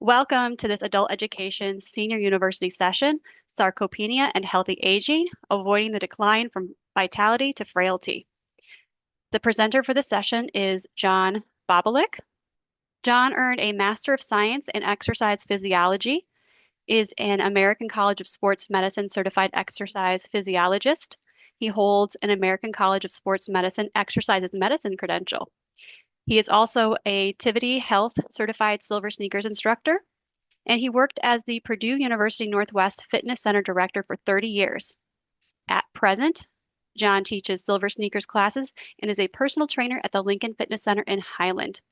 Welcome to this adult education senior university session, Sarcopenia and Healthy Aging, Avoiding the Decline from Vitality to Frailty. The presenter for the session is John Bobalik. John earned a Master of Science in Exercise Physiology, is an American College of Sports Medicine Certified Exercise Physiologist. He holds an American College of Sports Medicine Exercise Medicine credential. He is also a Tivity Health Certified Silver Sneakers instructor, and he worked as the Purdue University Northwest Fitness Center director for 30 years. At present, John teaches Silver Sneakers classes and is a personal trainer at the Lincoln Fitness Center in Highland.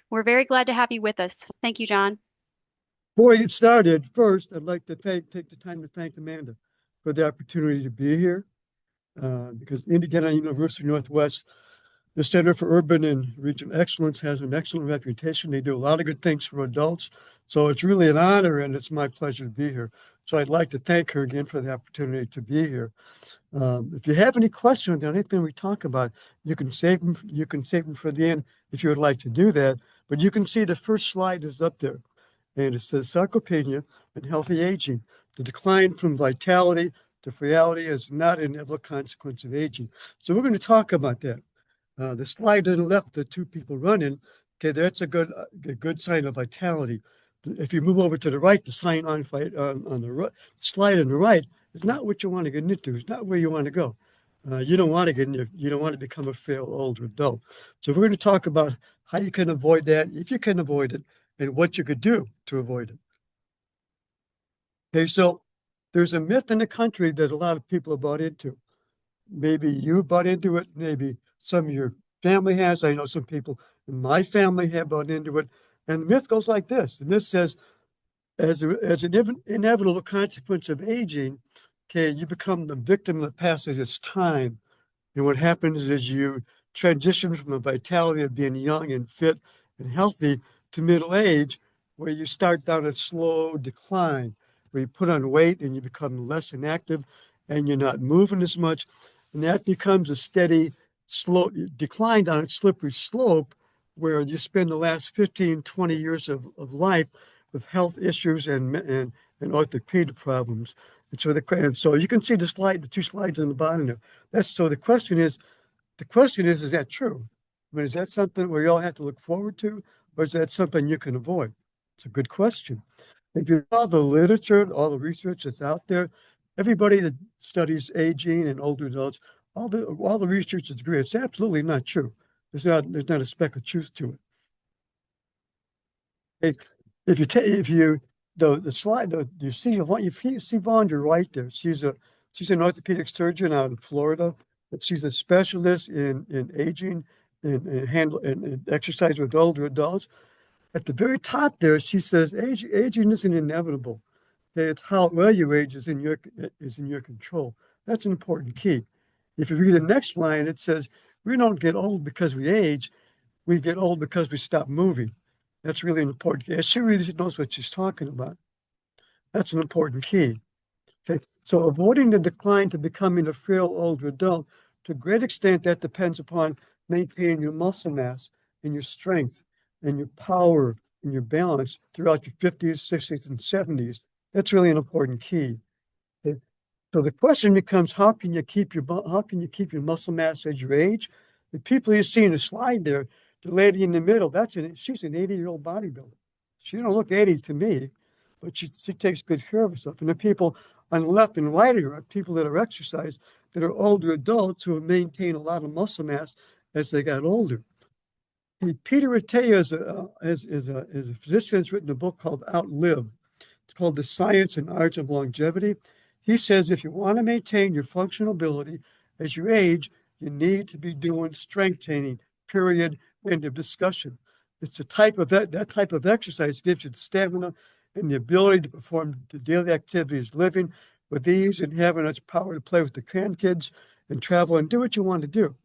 We're very glad to have you with us. Thank you, John. Before we get started, first, I'd like to take the time to thank Amanda for the opportunity to be here. Because Indiana University Northwest, the Center for Urban and Regional Excellence, has an excellent reputation. They do a lot of good things for adults. So it's really an honor and it's my pleasure to be here. So I'd like to thank her again for the opportunity to be here. If you have any questions on anything we talk about, you can save them. You can save them for the end if you would like to do that. But you can see the first slide is up there, and it says sarcopenia and healthy aging. The decline from vitality to frailty is not an inevitable consequence of aging. So we're going to talk about that. The slide to the left, the two people running, okay, that's a good sign of vitality. If you move over to the right, the sign on the right, slide on the right is not what you want to get into. It's not where you want to go. You don't want to get in there. You don't want to become a frail older adult. So we're going to talk about how you can avoid that, if you can avoid it, and what you could do to avoid it. Okay, so there's a myth in the country that a lot of people have bought into. Maybe you bought into it, maybe some of your family has. I know some people in my family have bought into it. And the myth goes like this. And this says, as an inevitable consequence of aging, okay, you become the victim of the passage of time. And what happens is you transition from the vitality of being young and fit and healthy to middle age, where you start down a slow decline, where you put on weight and you become less inactive and you're not moving as much. And that becomes a steady, slow decline down a slippery slope where you spend the last 15, 20 years of life with health issues and orthopedic problems. And so you can see the two slides on the bottom there. So the question is that true? I mean, is that something where you all have to look forward to, or is that something you can avoid? It's a good question. If you all the literature, all the research that's out there, everybody that studies aging and older adults, all the researchers agree it's absolutely not true. There's not a speck of truth to it. If you the slide you see Vondra right there. She's an orthopedic surgeon out in Florida, but she's a specialist in aging and exercise with older adults. At the very top there, she says aging isn't inevitable. Okay, it's how well you age is in your control. That's an important key. If you read the next line, it says we don't get old because we age. We get old because we stop moving. That's really important. Yeah, she really knows what she's talking about. That's an important key. Okay, so avoiding the decline to becoming a frail older adult, to a great extent, that depends upon maintaining your muscle mass and your strength and your power and your balance throughout your 50s, 60s, and 70s. That's really an important key. Okay? So the question becomes, how can you keep your muscle mass as you age? The people you see in the slide there, the lady in the middle, she's an 80-year-old bodybuilder. She don't look 80 to me, but she takes good care of herself. And the people on the left and right of her are people that are exercise, that are older adults who have maintained a lot of muscle mass as they got older. Peter Attia is a physician who's written a book called Outlive. It's called The Science and Art of Longevity. He says if you want to maintain your functional ability as you age, you need to be doing strength training, period, end of discussion. It's the type of that type of exercise gives you the stamina and the ability to perform the daily activities, living with ease and having its power to play with the grandkids and travel and do what you want to do.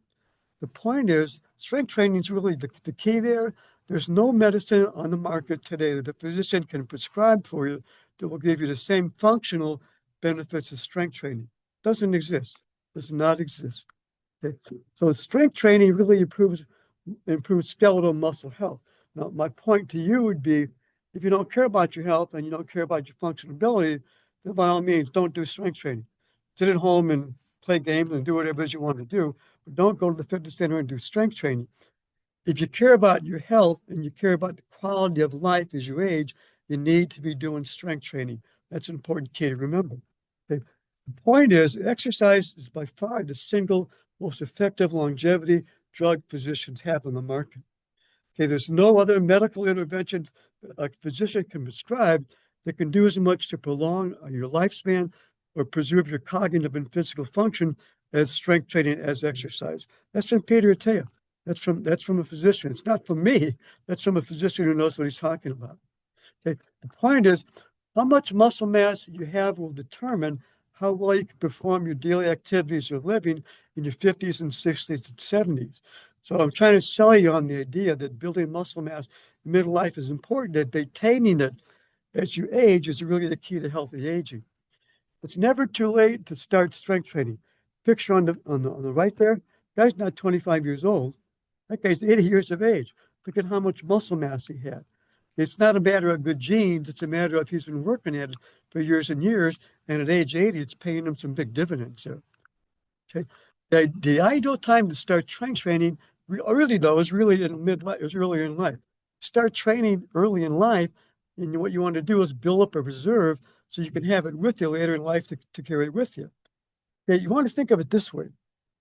The point is, strength training is really the key there. There's no medicine on the market today that a physician can prescribe for you that will give you the same functional benefits of strength training. Doesn't exist. Does not exist. Okay? So strength training really improves skeletal muscle health. Now, my point to you would be, if you don't care about your health and you don't care about your functionality, then by all means, don't do strength training. Sit at home and play games and do whatever it is you want to do, but don't go to the fitness center and do strength training. If you care about your health and you care about the quality of life as you age, you need to be doing strength training. That's an important key to remember. Okay. The point is, exercise is by far the single most effective longevity drug physicians have on the market. Okay, there's no other medical intervention a physician can prescribe that can do as much to prolong your lifespan or preserve your cognitive and physical function as strength training, as exercise. That's from Peter Attea. That's from a physician. It's not from me. That's from a physician who knows what he's talking about. Okay. The point is, how much muscle mass you have will determine how well you can perform your daily activities of living in your 50s and 60s and 70s. So I'm trying to sell you on the idea that building muscle mass in middle life is important, that maintaining it as you age is really the key to healthy aging. It's never too late to start strength training. Picture on the right there, guy's not 25 years old. That guy's 80 years of age. Look at how much muscle mass he had. It's not a matter of good genes. It's a matter of he's been working at it for years and years. And at age 80, it's paying him some big dividends. So, okay. The ideal time to start strength training, really though, is really in midlife, is earlier in life. Start training early in life. And what you want to do is build up a reserve so you can have it with you later in life to carry it with you. Okay. You want to think of it this way.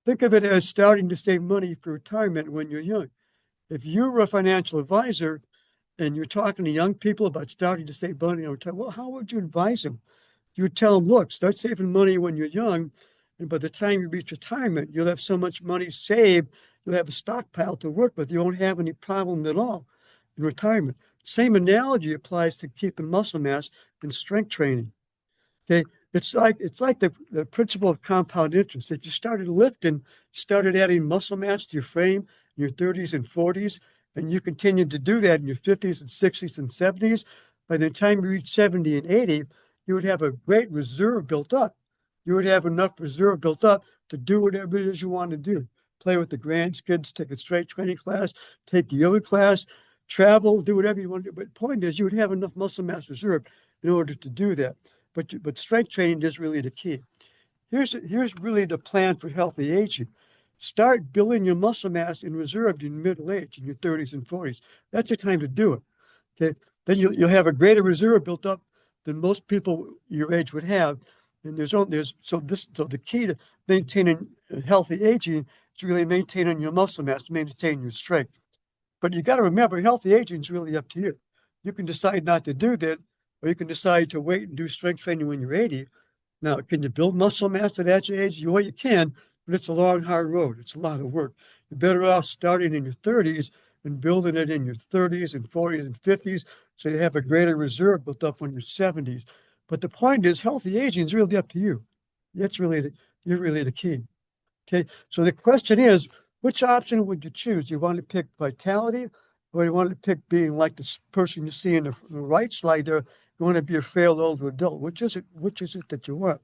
Think of it as starting to save money for retirement when you're young. If you're a financial advisor and you're talking to young people about starting to save money in retirement, well, how would you advise them? You would tell them, look, start saving money when you're young. And by the time you reach retirement, you'll have so much money saved, you'll have a stockpile to work with. You won't have any problem at all in retirement. Same analogy applies to keeping muscle mass and strength training. Okay. It's like the principle of compound interest. If you started lifting, started adding muscle mass to your frame in your 30s and 40s, and you continued to do that in your 50s and 60s and 70s, by the time you reach 70 and 80, you would have a great reserve built up. You would have enough reserve built up to do whatever it is you want to do. Play with the grandkids, take a strength training class, take a yoga class, travel, do whatever you want to do. But the point is, you would have enough muscle mass reserve in order to do that. But strength training is really the key. Here's really the plan for healthy aging. Start building your muscle mass in reserve in middle age, in your 30s and 40s. That's the time to do it. Okay. Then you'll have a greater reserve built up than most people your age would have. And so the key to maintaining healthy aging is really maintaining your muscle mass, maintaining your strength. But you got to remember, healthy aging is really up to you. You can decide not to do that, or you can decide to wait and do strength training when you're 80. Now, can you build muscle mass at that age? Well, you can, but it's a long, hard road. It's a lot of work. You're better off starting in your 30s and building it in your 30s and 40s and 50s, so you have a greater reserve built up when you're 70s. But the point is, healthy aging is really up to you. You're really the key. Okay, so the question is, which option would you choose? Do you want to pick vitality, or do you want to pick being like this person you see in the right slide there? You want to be a frail older adult. Which is it that you want?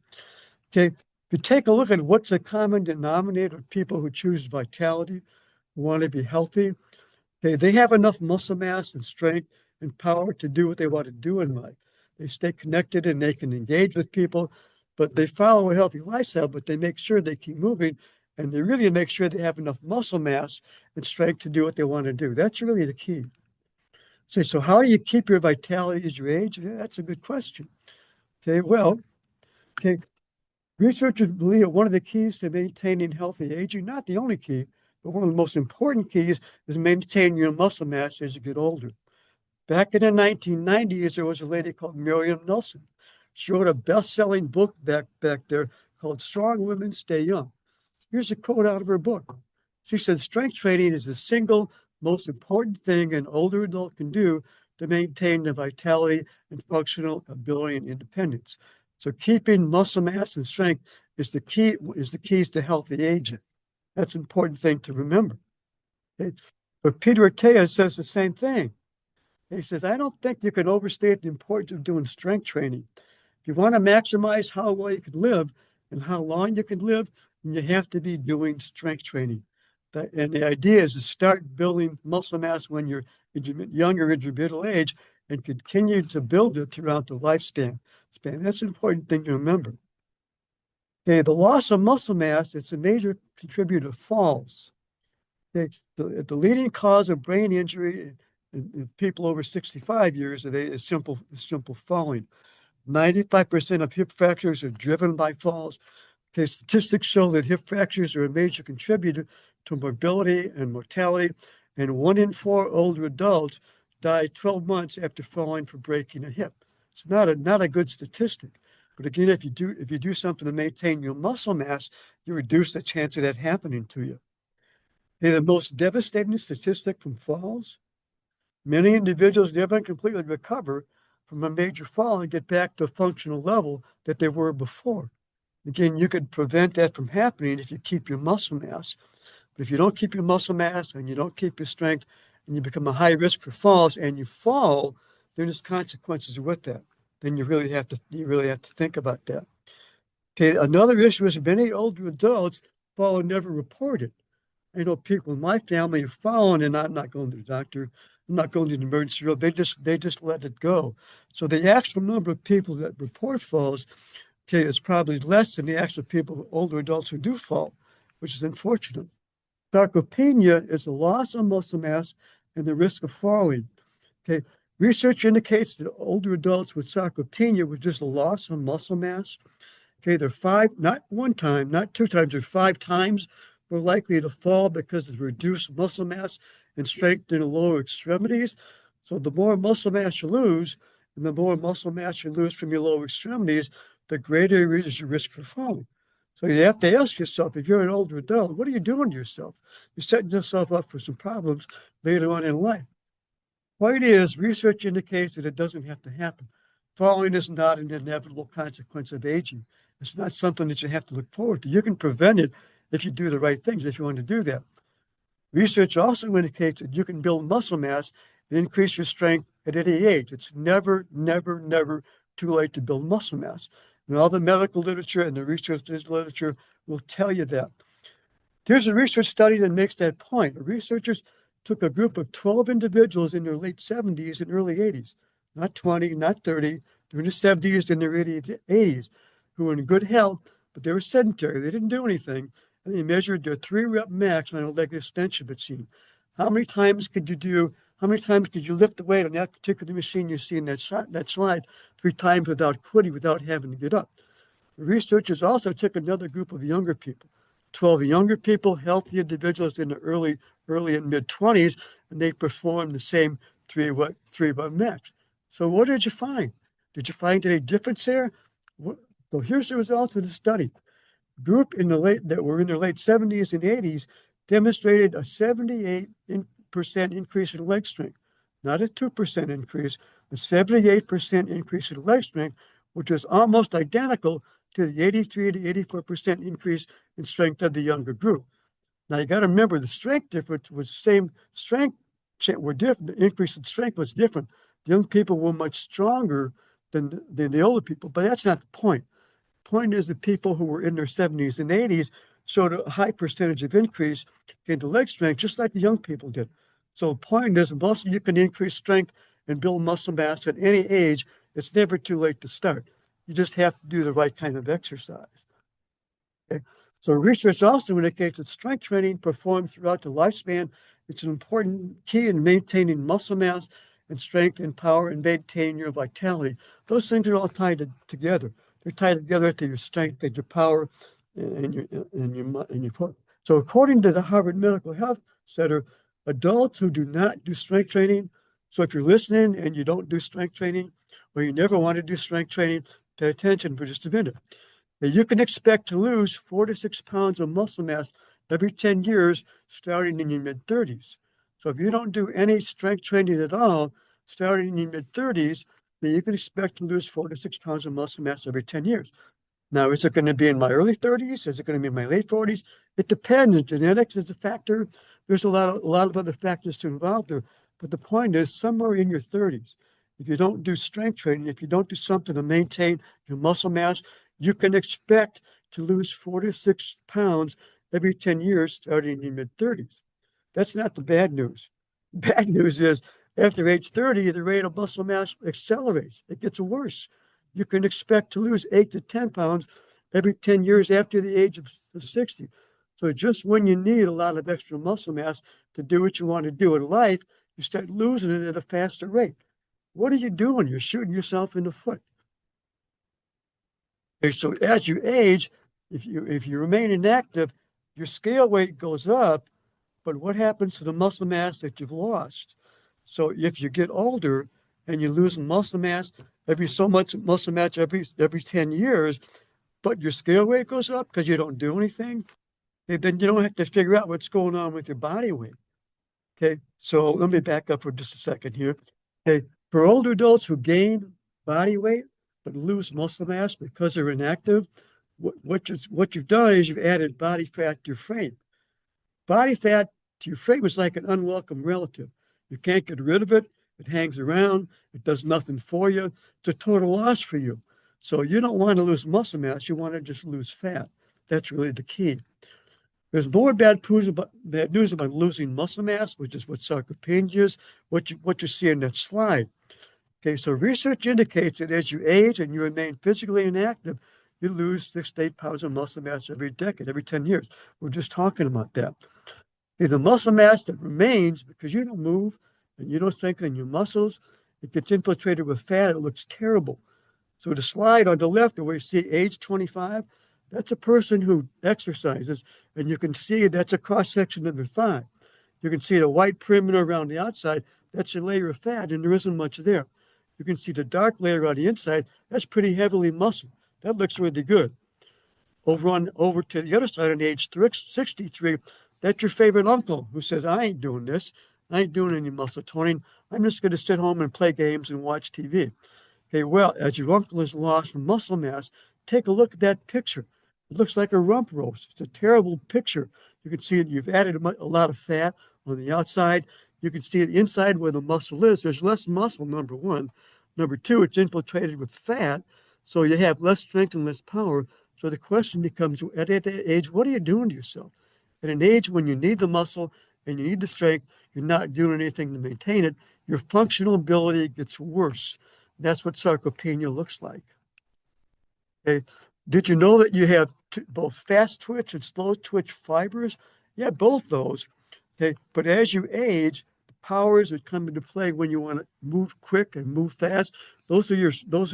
Okay. If you take a look at what's the common denominator of people who choose vitality, who want to be healthy, okay, they have enough muscle mass and strength and power to do what they want to do in life. They stay connected and they can engage with people, but they follow a healthy lifestyle, but they make sure they keep moving and they really make sure they have enough muscle mass and strength to do what they want to do. That's really the key. So how do you keep your vitality as you age? Yeah, that's a good question. Okay, well, okay, researchers believe that one of the keys to maintaining healthy aging, not the only key, but one of the most important keys is maintaining your muscle mass as you get older. Back in the 1990s, there was a lady called Miriam Nelson. She wrote a best-selling book back there called Strong Women Stay Young. Here's a quote out of her book. She said, strength training is the single most important thing an older adult can do to maintain the vitality and functional ability and independence. So keeping muscle mass and strength is the keys to healthy aging. That's an important thing to remember. Okay? But Peter Attea says the same thing. He says, I don't think you can overstate the importance of doing strength training. If you want to maximize how well you can live and how long you can live, then you have to be doing strength training. And the idea is to start building muscle mass when you're younger into middle age and continue to build it throughout the lifespan. That's an important thing to remember. Okay, the loss of muscle mass, it's a major contributor to falls. Okay, the leading cause of brain injury in people over 65 years of age is simple falling. 95% of hip fractures are driven by falls. Okay, statistics show that hip fractures are a major contributor to morbidity and mortality, and 1 in 4 older adults die 12 months after falling for breaking a hip. It's not a good statistic. But again, if you do something to maintain your muscle mass, you reduce the chance of that happening to you. Okay, the most devastating statistic from falls, many individuals never completely recover from a major fall and get back to a functional level that they were before. Again, you could prevent that from happening if you keep your muscle mass. But if you don't keep your muscle mass and you don't keep your strength and you become a high risk for falls and you fall, then there's consequences with that. Then you really have to think about that. Okay, another issue is many older adults fall and never report it. I know people in my family have fallen and I'm not going to the doctor. I'm not going to the emergency room. They just let it go. So the actual number of people that report falls, okay, is probably less than the actual people, older adults who do fall, which is unfortunate. Sarcopenia is the loss of muscle mass and the risk of falling. Okay, research indicates that older adults with sarcopenia with just a loss of muscle mass, okay, they're not 1 time, not 2 times, they're 5 times more likely to fall because of reduced muscle mass and strength in the lower extremities. So the more muscle mass you lose, and the more muscle mass you lose from your lower extremities, the greater is your risk for falling. So you have to ask yourself, if you're an older adult, what are you doing to yourself? You're setting yourself up for some problems later on in life. Point is, research indicates that it doesn't have to happen. Falling is not an inevitable consequence of aging. It's not something that you have to look forward to. You can prevent it if you do the right things, if you want to do that. Research also indicates that you can build muscle mass and increase your strength at any age. It's never, never, never too late to build muscle mass. And all the medical literature and the research literature will tell you that. Here's a research study that makes that point. The researchers took a group of 12 individuals in their late 70s and early 80s, not 20, not 30, they're in their 70s and their 80s, who were in good health, but they were sedentary. They didn't do anything. And they measured their 3-rep max on a leg extension machine. How many times could you lift the weight on that particular machine you see in that slide 3 times without quitting, without having to get up? The researchers also took another group of younger people, 12 younger people, healthy individuals in the early and mid 20s, and they performed the same 3-rep max. So what did you find? Did you find any difference there? So here's the results of the study. Group that were in their late 70s and 80s demonstrated a 78% increase in leg strength, not a 2% increase, a 78% increase in leg strength, which was almost identical to the 83 to 84% increase in strength of the younger group. Now you got to remember the strength difference was the same. Strength were different. The increase in strength was different. The young people were much stronger than the older people, but that's not the point. Point is that people who were in their 70s and 80s showed a high percentage of increase in the leg strength, just like the young people did. So the point is, you can increase strength and build muscle mass at any age. It's never too late to start. You just have to do the right kind of exercise. Okay? So research also indicates that strength training performed throughout the lifespan. It's an important key in maintaining muscle mass and strength and power and maintaining your vitality. Those things are all tied together. They're tied together to your strength and your power and your. So according to the Harvard Medical Health Center, adults who do not do strength training. So if you're listening and you don't do strength training, or you never want to do strength training, pay attention for just a minute. Now, you can expect to lose 4 to 6 pounds of muscle mass every 10 years, starting in your mid 30s. So if you don't do any strength training at all, starting in your mid 30s, then you can expect to lose 4 to 6 pounds of muscle mass every 10 years. Now, is it going to be in my early 30s? Is it going to be in my late 40s? It depends. Genetics is a factor. There's a lot of other factors to involve there. But the point is, somewhere in your 30s, if you don't do strength training, if you don't do something to maintain your muscle mass, you can expect to lose 4 to 6 pounds every 10 years starting in your mid 30s. That's not the bad news. Bad news is After age 30, the rate of muscle mass accelerates. It gets worse. You can expect to lose 8 to 10 pounds every 10 years after the age of 60. So just when you need a lot of extra muscle mass to do what you want to do in life, you start losing it at a faster rate. What are you doing? You're shooting yourself in the foot. Okay, so as you age, if you remain inactive, your scale weight goes up, but what happens to the muscle mass that you've lost? So if you get older and you lose muscle mass every so much muscle mass every 10 years, but your scale weight goes up because you don't do anything, then you don't have to figure out what's going on with your body weight. Okay, so let me back up for just a second here. Okay, for older adults who gain body weight but lose muscle mass because they're inactive, what you've done is you've added body fat to your frame. Body fat to your frame is like an unwelcome relative. You can't get rid of it. It hangs around. It does nothing for you. It's a total loss for you. So you don't want to lose muscle mass. You want to just lose fat. That's really the key. There's more bad news about losing muscle mass, which is what sarcopenia is, what you see in that slide. Okay, so research indicates that as you age and you remain physically inactive, you lose 6 to 8 pounds of muscle mass every decade, every 10 years. We're just talking about that. Okay, the muscle mass that remains because you don't move and you don't strengthen your muscles, it gets infiltrated with fat. It looks terrible. So the slide on the left where you see age 25, that's a person who exercises, and you can see that's a cross-section of their thigh. You can see the white perimeter around the outside, that's a layer of fat, and there isn't much there. You can see the dark layer on the inside, that's pretty heavily muscle. That looks really good. Over to the other side on age 63, that's your favorite uncle who says, I ain't doing this. I ain't doing any muscle toning. I'm just going to sit home and play games and watch TV. Okay, well, as your uncle has lost muscle mass, take a look at that picture. It looks like a rump roast. It's a terrible picture. You can see that you've added a lot of fat on the outside. You can see the inside where the muscle is. There's less muscle, number one. Number two, it's infiltrated with fat, so you have less strength and less power. So the question becomes, at that age, what are you doing to yourself? At an age when you need the muscle and you need the strength, you're not doing anything to maintain it. Your functional ability gets worse. That's what sarcopenia looks like. Okay. Did you know that you have both fast twitch and slow twitch fibers? Yeah, both those. Okay. But as you age, the powers that come into play when you want to move quick and move fast, those are your slow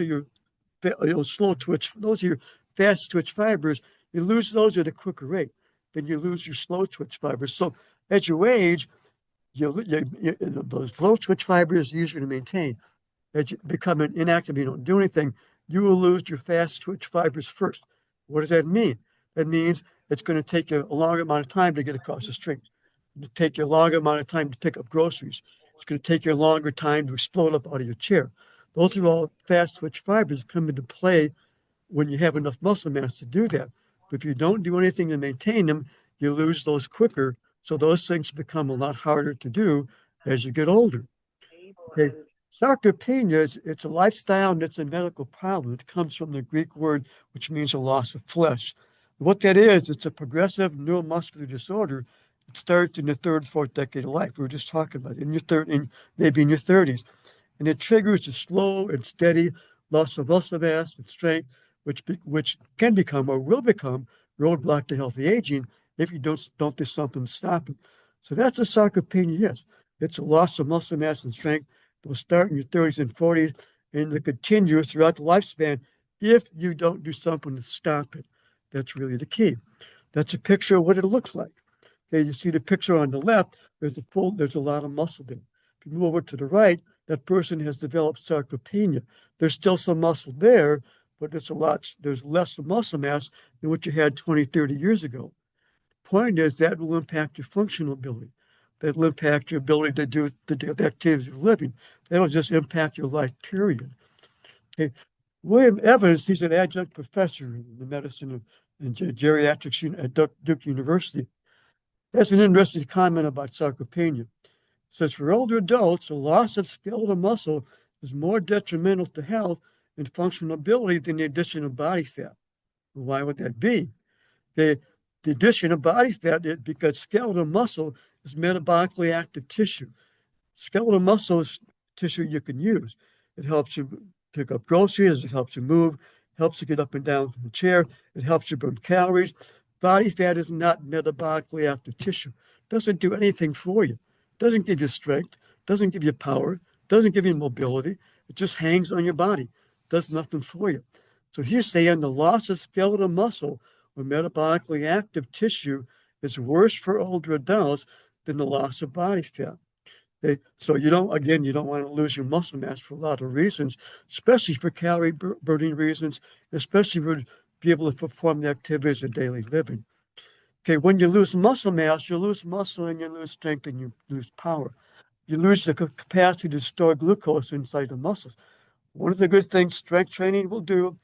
twitch, those are your fast twitch fibers. You lose those at a quicker rate than you lose your slow twitch fibers. So as you age, those slow twitch fibers are easier to maintain. As you become inactive, you don't do anything, you will lose your fast twitch fibers first. What does that mean? That means it's going to take you a longer amount of time to get across the street. It'll take you a longer amount of time to pick up groceries. It's going to take you a longer time to explode up out of your chair. Those are all fast twitch fibers that come into play when you have enough muscle mass to do that. But if you don't do anything to maintain them, you lose those quicker. So those things become a lot harder to do as you get older. Okay. Sarcopenia is it's a lifestyle and it's a medical problem. It comes from the Greek word which means a loss of flesh. What that is, it's a progressive neuromuscular disorder. It starts in the third, fourth decade of life. We were just talking about it, maybe in your 30s. And it triggers a slow and steady loss of muscle mass and strength, which can become or will become roadblock to healthy aging if you don't do something to stop it. So that's what sarcopenia is. It's a loss of muscle mass and strength that will start in your 30s and 40s and to continue throughout the lifespan if you don't do something to stop it. That's really the key. That's a picture of what it looks like. Okay, you see the picture on the left, there's a lot of muscle there. If you move over to the right, that person has developed sarcopenia. There's still some muscle there, but there's less muscle mass than what you had 20, 30 years ago. Point is that will impact your functional ability. That will impact your ability to do the activities of living. That'll just impact your life, period. Okay. William Evans, he's an adjunct professor in the medicine and geriatrics at Duke University. That's an interesting comment about sarcopenia. It says for older adults, a loss of skeletal muscle is more detrimental to health and functional ability than the addition of body fat. Why would that be? The, the addition of body fat is because skeletal muscle is metabolically active tissue. Skeletal muscle is tissue you can use. It helps you pick up groceries, it helps you move, helps you get up and down from the chair, it helps you burn calories. Body fat is not metabolically active tissue. It doesn't do anything for you. It doesn't give you strength, doesn't give you power, doesn't give you mobility. It just hangs on your body, does nothing for you. So he's saying the loss of skeletal muscle or metabolically active tissue is worse for older adults than the loss of body fat. Okay, so you don't, again, you don't want to lose your muscle mass for a lot of reasons, especially for calorie burning reasons, especially for be able to perform the activities of daily living. Okay, when you lose muscle mass, you lose muscle and you lose strength and you lose power. You lose the capacity to store glucose inside the muscles. One of the good things strength training will do,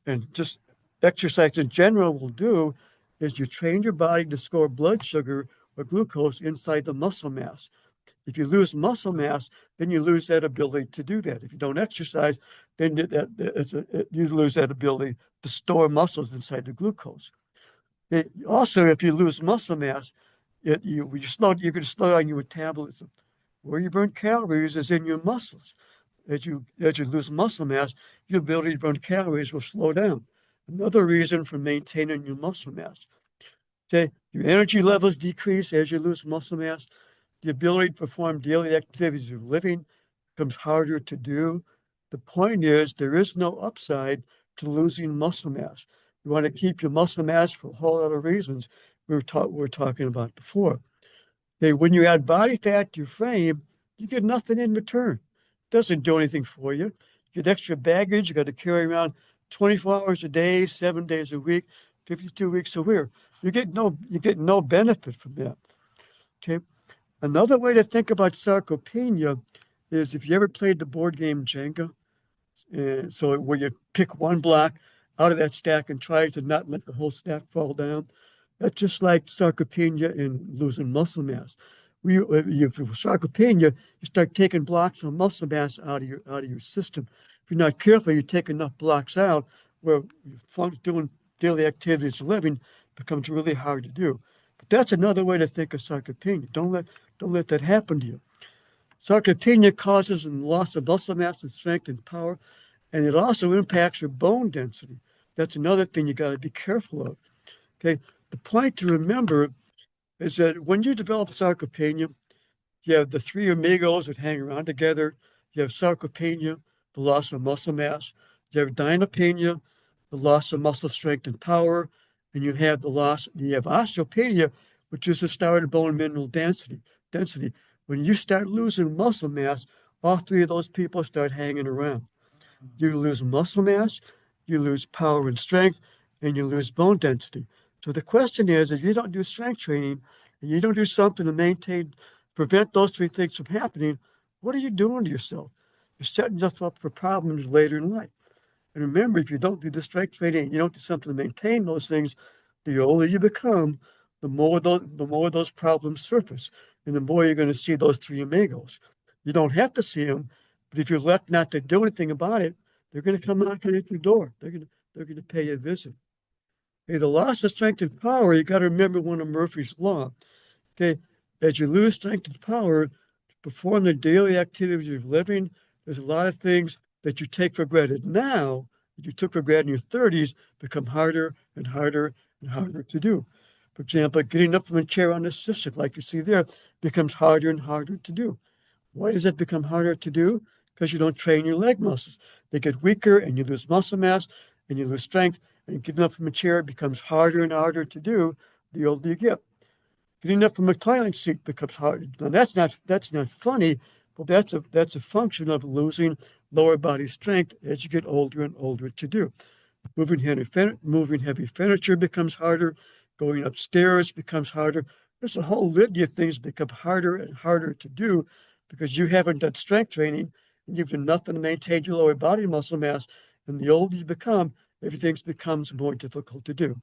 and just exercise in general will do, is you train your body to store blood sugar or glucose inside the muscle mass. If you lose muscle mass, then you lose that ability to do that. If you don't exercise, then you lose that ability to store muscles inside the glucose. Also, if you lose muscle mass, you're going to slow down your metabolism. Where you burn calories is in your muscles. As you lose muscle mass, your ability to burn calories will slow down. Another reason for maintaining your muscle mass. Okay, your energy levels decrease as you lose muscle mass. The ability to perform daily activities of living becomes harder to do. The point is, there is no upside to losing muscle mass. You want to keep your muscle mass for a whole lot of reasons we were talking about before. Okay, when you add body fat to your frame, you get nothing in return. It doesn't do anything for you. You get extra baggage. You got to carry around 24 hours a day, 7 days a week, 52 weeks a year. You get no benefit from that. Okay. Another way to think about sarcopenia is if you ever played the board game Jenga, so where you pick one block out of that stack and try to not let the whole stack fall down. That's just like sarcopenia in losing muscle mass. For sarcopenia, you start taking blocks of muscle mass out of your system. If you're not careful, you take enough blocks out where doing daily activities of living becomes really hard to do. But that's another way to think of sarcopenia. Don't let that happen to you. Sarcopenia causes a loss of muscle mass and strength and power, and it also impacts your bone density. That's another thing you got to be careful of. Okay, the point to remember is that when you develop sarcopenia, you have the three amigos that hang around together. You have sarcopenia, the loss of muscle mass. You have dynapenia, the loss of muscle strength and power. And you have osteopenia, which is the start of bone mineral density. When you start losing muscle mass, all three of those people start hanging around. You lose muscle mass, you lose power and strength, and you lose bone density. So the question is, if you don't do strength training and you don't do something to prevent those three things from happening, what are you doing to yourself? You're setting yourself up for problems later in life. And remember, if you don't do the strength training, you don't do something to maintain those things, the older you become, the more those problems surface, and the more you're going to see those three amigos. You don't have to see them, but if you elect not to do anything about it, they're going to come knocking at your door. They're going to pay you a visit. Okay, the loss of strength and power, you got to remember one of Murphy's law. Okay, as you lose strength and power to perform the daily activities of living, there's a lot of things that you take for granted now, that you took for granted in your 30s, become harder and harder and harder to do. For example, getting up from a chair on a assisted, like you see there, becomes harder and harder to do. Why does it become harder to do? Because you don't train your leg muscles. They get weaker and you lose muscle mass and you lose strength. And getting up from a chair becomes harder and harder to do the older you get. Getting up from a toilet seat becomes harder. Now that's not funny, but that's a function of losing lower body strength as you get older and older to do. Moving heavy furniture becomes harder. Going upstairs becomes harder. There's a whole litany of things that become harder and harder to do because you haven't done strength training and you've done nothing to maintain your lower body muscle mass. And the older you become, everything becomes more difficult to do.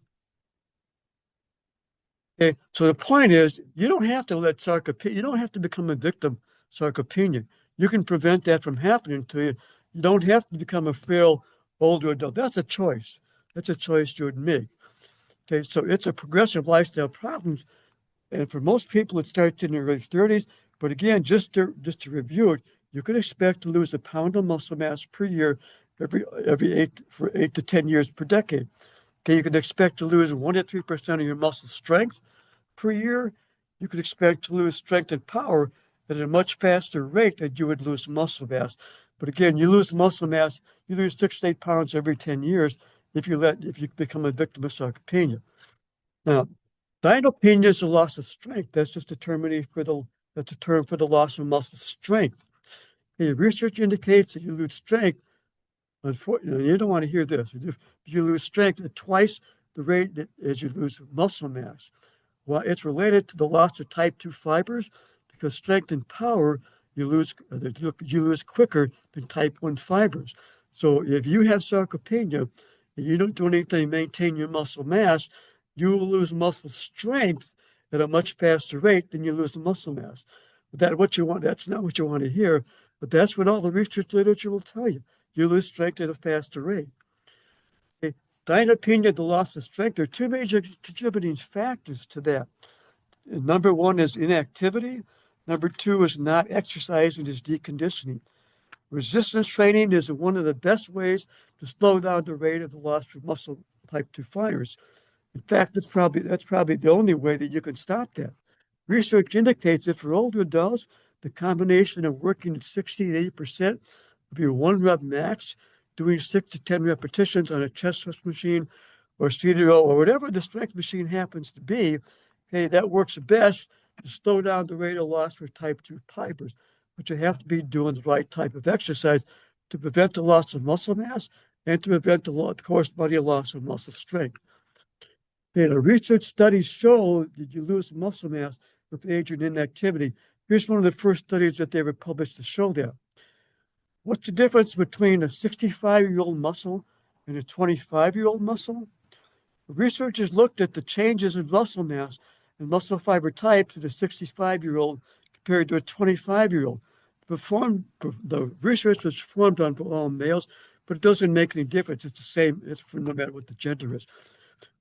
Okay, so the point is, you don't have to become a victim of sarcopenia. You can prevent that from happening to you. You don't have to become a frail older adult. That's a choice. That's a choice you would make. Okay, so it's a progressive lifestyle problem. And for most people, it starts in their early 30s, But again, just to review it, you can expect to lose a pound of muscle mass per year every 8 to 10 years per decade. Okay, you can expect to lose 1 to 3% of your muscle strength per year. You could expect to lose strength and power at a much faster rate than you would lose muscle mass. But again, you lose muscle mass, you lose 6 to 8 pounds every 10 years if you become a victim of sarcopenia. Now, dyspnea is a loss of strength. That's just that's a term for the loss of muscle strength. Okay, research indicates that you lose strength. Unfortunately, you don't want to hear this. You lose strength at twice the rate as you lose muscle mass. Well, it's related to the loss of type 2 fibers because strength and power you lose quicker than type 1 fibers. So if you have sarcopenia and you don't do anything to maintain your muscle mass, you will lose muscle strength at a much faster rate than you lose the muscle mass. But that's not what you want to hear, but that's what all the research literature will tell you. You lose strength at a faster rate. Okay. Dyspnea, the loss of strength, there are two major contributing factors to that. Number one is inactivity. Number two is not exercising, is deconditioning. Resistance training is one of the best ways to slow down the rate of the loss of muscle type 2 fibers. In fact, that's probably the only way that you can stop that. Research indicates that for older adults, the combination of working at 60 to 80% of your 1 rep max, doing 6 to 10 repetitions on a chest thrust machine or seated row or whatever the strength machine happens to be, okay, that works best to slow down the rate of loss for type 2 fibers. But you have to be doing the right type of exercise to prevent the loss of muscle mass and to prevent the corresponding loss of muscle strength. Okay, research studies show that you lose muscle mass with age and inactivity. Here's one of the first studies that they ever published to show that. What's the difference between a 65-year-old muscle and a 25-year-old muscle? Researchers looked at the changes in muscle mass and muscle fiber types in a 65-year-old compared to a 25-year-old. The research was performed on all males, but it doesn't make any difference. It's the same, it's for no matter what the gender is.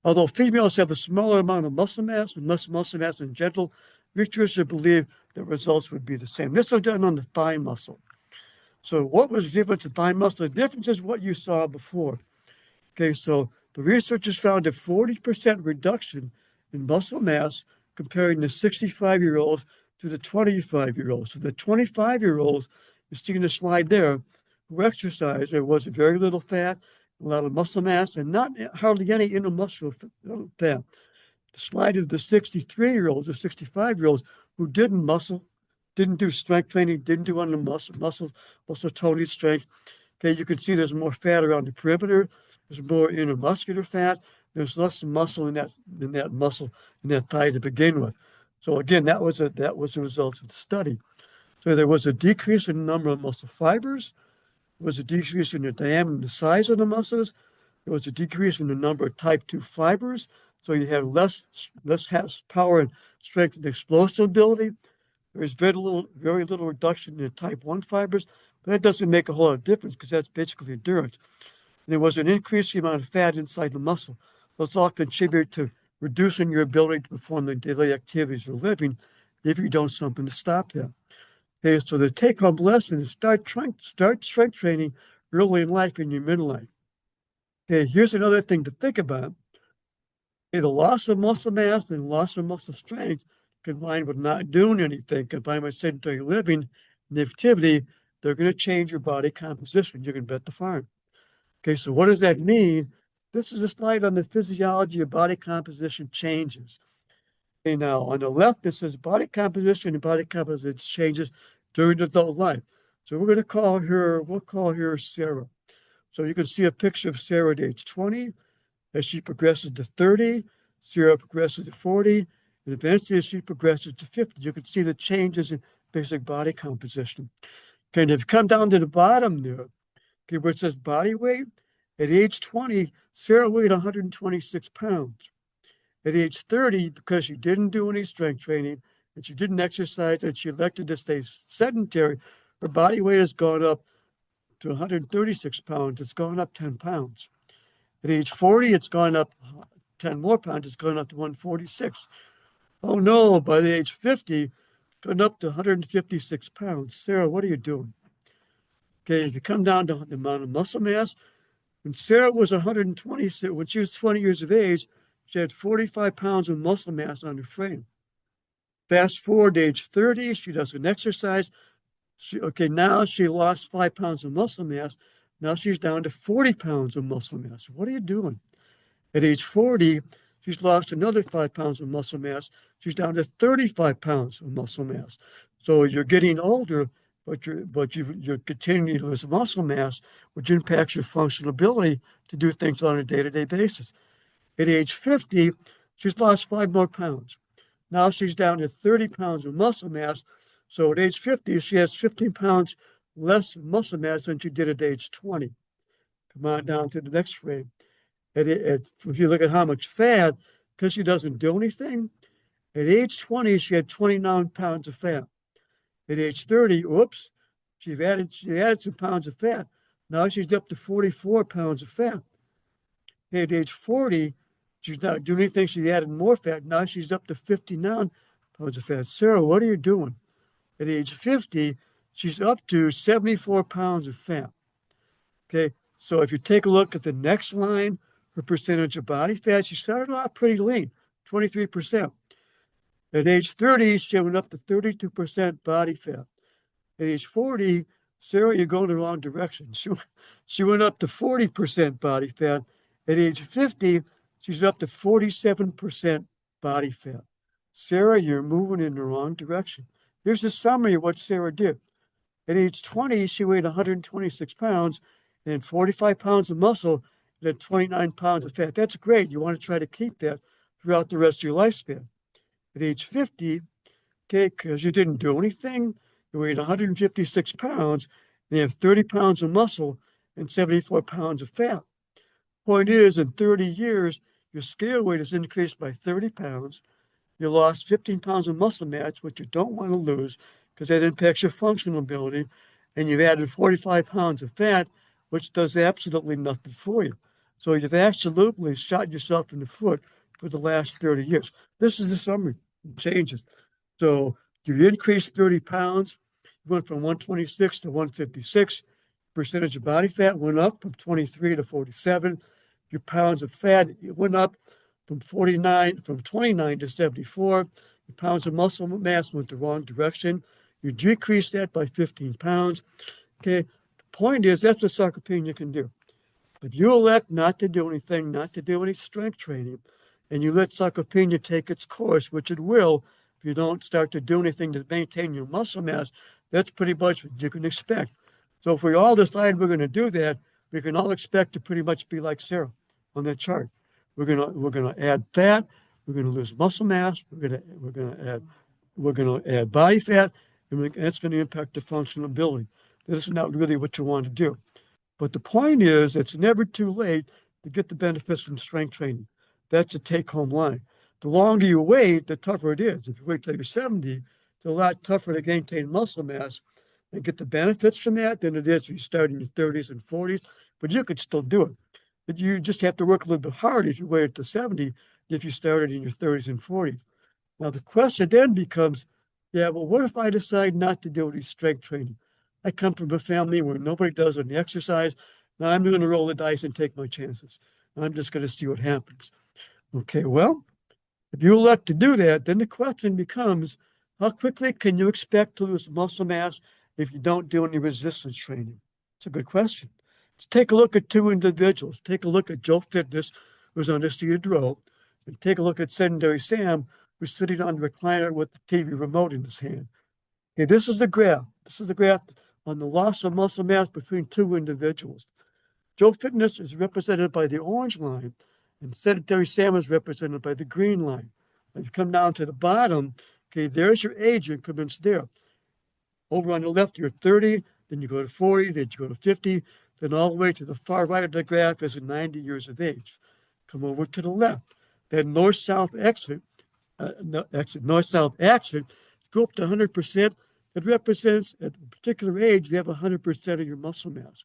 Although females have a smaller amount of muscle mass and less muscle mass in general, researchers believe the results would be the same. This was done on the thigh muscle. So what was the difference in thigh muscle? The difference is what you saw before. Okay, so the researchers found a 40% reduction in muscle mass comparing the 65-year-olds to the 25-year-olds. So the 25-year-olds, you see in the slide there, who exercised, there was very little fat, a lot of muscle mass, and not hardly any intermuscular fat. The slide of the 63-year-olds or 65-year-olds who didn't do strength training, didn't do under muscle toning strength. Okay, you can see there's more fat around the perimeter. There's more intermuscular fat. There's less muscle in that thigh to begin with. So again, that was the results of the study. So there was a decrease in the number of muscle fibers. There was a decrease in the diameter and the size of the muscles. There was a decrease in the number of type 2 fibers. So you had less power and strength and explosive ability. There is very little reduction in the type 1 fibers, but that doesn't make a whole lot of difference because that's basically endurance. And there was an increasing amount of fat inside the muscle. Those all contribute to reducing your ability to perform the daily activities of living if you don't something to stop them. Okay, so the take-home lesson is start strength training early in life in your midlife. Okay, here's another thing to think about. Okay, the loss of muscle mass and loss of muscle strength combined with not doing anything, combined with sedentary living and activity, they're going to change your body composition. You can bet the farm. Okay, so what does that mean? This is a slide on the physiology of body composition changes. Okay, now on the left, this says body composition and body composition changes during adult life. So we'll call her Sarah. So you can see a picture of Sarah at age 20. As she progresses to 30, Sarah progresses to 40, and eventually as she progresses to 50, you can see the changes in basic body composition. Okay, and if you come down to the bottom there, okay, where it says body weight, at age 20, Sarah weighed 126 pounds. At age 30, because she didn't do any strength training and she didn't exercise and she elected to stay sedentary, her body weight has gone up to 136 pounds. It's gone up 10 pounds. At age 40, it's gone up 10 more pounds. It's gone up to 146. Oh no, by the age 50, going up to 156 pounds. Sarah, what are you doing? Okay, if you come down to the amount of muscle mass, when Sarah was 120, when she was 20 years of age, she had 45 pounds of muscle mass on her frame. Fast forward to age 30, she does an exercise. Now she lost 5 pounds of muscle mass. Now she's down to 40 pounds of muscle mass. What are you doing? At age 40, she's lost another 5 pounds of muscle mass. She's down to 35 pounds of muscle mass. So you're getting older, but you're continuing to lose muscle mass, which impacts your functional ability to do things on a day-to-day basis. At age 50, she's lost 5 more pounds. Now she's down to 30 pounds of muscle mass. So at age 50, she has 15 pounds less muscle mass than she did at age 20. Come on down to the next frame. If you look at how much fat, because she doesn't do anything, at age 20, she had 29 pounds of fat. At age 30, oops, she added some pounds of fat. Now she's up to 44 pounds of fat. At age 40, she's not doing anything. She added more fat. Now she's up to 59 pounds of fat. Sarah, what are you doing? At age 50, she's up to 74 pounds of fat. Okay, so if you take a look at the next line, her percentage of body fat, she started off pretty lean, 23%. At age 30, she went up to 32% body fat. At age 40, Sarah, you're going the wrong direction. She went up to 40% body fat. At age 50, she's up to 47% body fat. Sarah, you're moving in the wrong direction. Here's a summary of what Sarah did. At age 20, she weighed 126 pounds and 45 pounds of muscle and had 29 pounds of fat. That's great. You want to try to keep that throughout the rest of your lifespan. At age 50, okay, because you didn't do anything, you weighed 156 pounds and you have 30 pounds of muscle and 74 pounds of fat. Point is, in 30 years, your scale weight has increased by 30 pounds. You lost 15 pounds of muscle mass, which you don't want to lose because that impacts your functional ability. And you've added 45 pounds of fat, which does absolutely nothing for you. So you've absolutely shot yourself in the foot for the last 30 years. This is the summary. It changes. So you increased 30 pounds. You went from 126 to 156. Percentage of body fat went up from 23 to 47. Your pounds of fat went up from 29 to 74. Your pounds of muscle mass went the wrong direction. You decreased that by 15 pounds. Okay. The point is, that's what sarcopenia can do. If you elect not to do anything, not to do any strength training, and you let sarcopenia take its course, which it will, if you don't start to do anything to maintain your muscle mass, that's pretty much what you can expect. So if we all decide we're going to do that, we can all expect to pretty much be like Sarah on that chart. We're gonna add fat, we're gonna lose muscle mass, we're gonna add body fat, and that's going to impact the functional ability. This is not really what you want to do. But the point is, it's never too late to get the benefits from strength training. That's the take-home line. The longer you wait, the tougher it is. If you wait till you're 70, it's a lot tougher to maintain muscle mass and get the benefits from that than it is if you start in your 30s and 40s. But you could still do it. But you just have to work a little bit harder if you wait to 70 if you started in your 30s and 40s. Now, the question then becomes, yeah, well, what if I decide not to do any strength training? I come from a family where nobody does any exercise. Now I'm going to roll the dice and take my chances. I'm just going to see what happens. Okay, well, if you elect to do that, then the question becomes, how quickly can you expect to lose muscle mass if you don't do any resistance training? It's a good question. Let's take a look at two individuals. Take a look at Joe Fitness, who's on a seated row, and take a look at Sedentary Sam, who's sitting on the recliner with the TV remote in his hand. Okay, this is the graph. This is the graph on the loss of muscle mass between two individuals. Joe Fitness is represented by the orange line, and Sedentary Sam is represented by the green line. If you come down to the bottom, okay, there's your age increments there. Over on the left, you're 30, then you go to 40, then you go to 50, then all the way to the far right of the graph is 90 years of age. Come over to the left. That north-south exit, north-south exit, go up to 100%. It represents at a particular age, you have 100% of your muscle mass.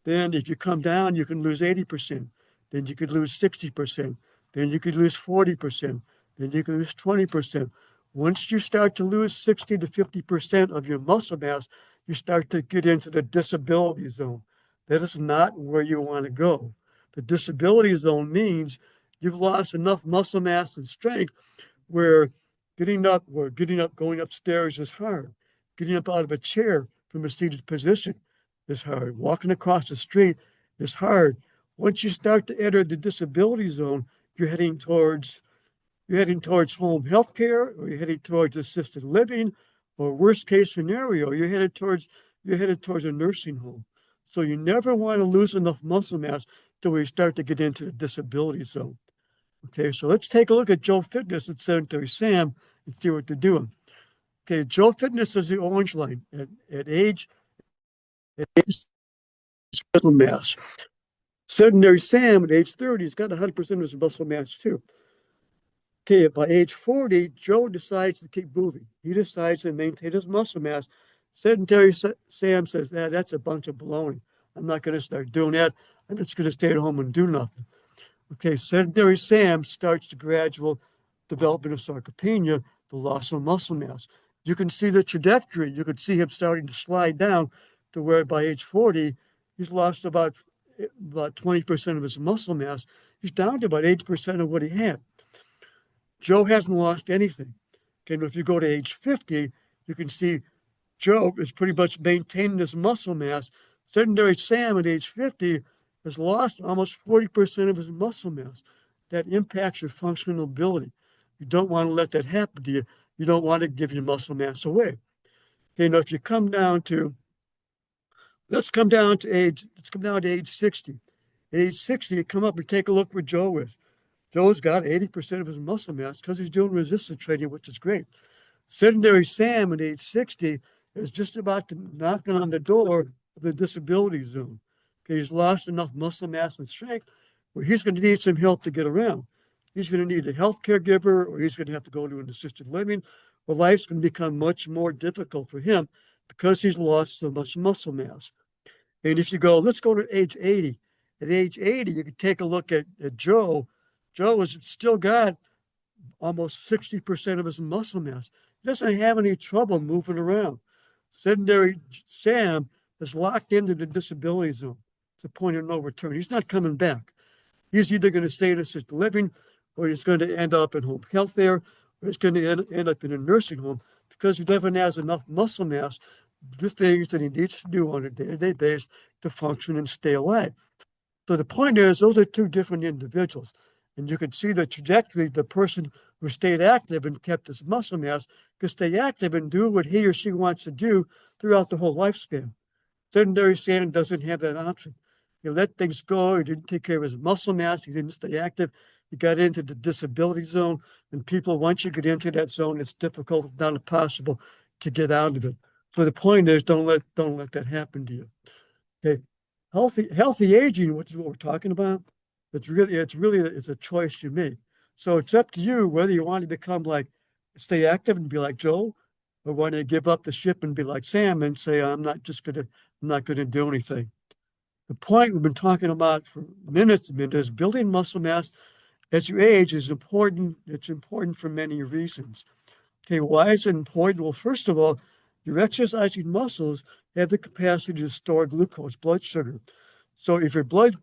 Then if you come down, you can lose 80%. Then you could lose 60%. Then you could lose 40%. Then you could lose 20%. Once you start to lose 60 to 50% of your muscle mass, you start to get into the disability zone. That is not where you want to go. The disability zone means you've lost enough muscle mass and strength where getting up, going upstairs is hard. Getting up out of a chair from a seated position is hard. Walking across the street is hard. Once you start to enter the disability zone, you're heading towards you're heading towards home health care, or you're heading towards assisted living, or worst case scenario, you're headed towards a nursing home. So you never want to lose enough muscle mass till we start to get into the disability zone. Okay, so let's take a look at Joe Fitness and Sedentary Sam and see what they're doing. Okay, Joe Fitness is the orange line at age muscle mass. Sedentary Sam at age 30 has got 100% of his muscle mass too. Okay, by age 40, Joe decides to keep moving. He decides to maintain his muscle mass. Sedentary Sam says, that's a bunch of baloney. I'm not going to start doing that. I'm just going to stay at home and do nothing. Okay, sedentary Sam starts the gradual development of sarcopenia, the loss of muscle mass. You can see the trajectory. You can see him starting to slide down to where by age 40, he's lost about 20% of his muscle mass. He's down to about 80% of what he had. Joe hasn't lost anything. Okay, and if you go to age 50, you can see Joe is pretty much maintaining his muscle mass. Sedentary Sam at age 50 has lost almost 40% of his muscle mass. That impacts your functional ability. You don't want to let that happen to you. You don't want to give your muscle mass away. Okay, now if you come down to, let's come down to age 60. At age 60, you come up and take a look where Joe is. Joe's got 80% of his muscle mass because he's doing resistance training, which is great. Sedentary Sam at age 60 is just about to knock on the door of the disability zone. Okay, he's lost enough muscle mass and strength where he's going to need some help to get around. He's going to need a health caregiver, or he's going to have to go to an assisted living, or life's going to become much more difficult for him because he's lost so much muscle mass. And if you go, let's go to age 80. At age 80, you can take a look at Joe. Joe has still got almost 60% of his muscle mass. He doesn't have any trouble moving around. Sedentary Sam is locked into the disability zone. It's a point of no return. He's not coming back. He's either going to stay in assisted living, or he's going to end up in home health care, or he's going to end up in a nursing home because he doesn't have enough muscle mass to do things that he needs to do on a day-to-day basis to function and stay alive. So the point is, those are two different individuals. And you can see the trajectory. The person who stayed active and kept his muscle mass can stay active and do what he or she wants to do throughout the whole lifespan. Sedentary Sam doesn't have that option. He let things go. He didn't take care of his muscle mass. He didn't stay active. He got into the disability zone. And people, once you get into that zone, it's difficult, if not impossible, to get out of it. So the point is, don't let that happen to you. Okay, healthy aging, which is what we're talking about. It's a choice you make. So it's up to you whether you want to stay active and be like Joe, or want to give up the ship and be like Sam and say, I'm not gonna do anything. The point we've been talking about for minutes and minutes is building muscle mass as you age is important. It's important for many reasons. Okay, why is it important? Well, first of all, your exercising muscles have the capacity to store glucose, blood sugar. So if your blood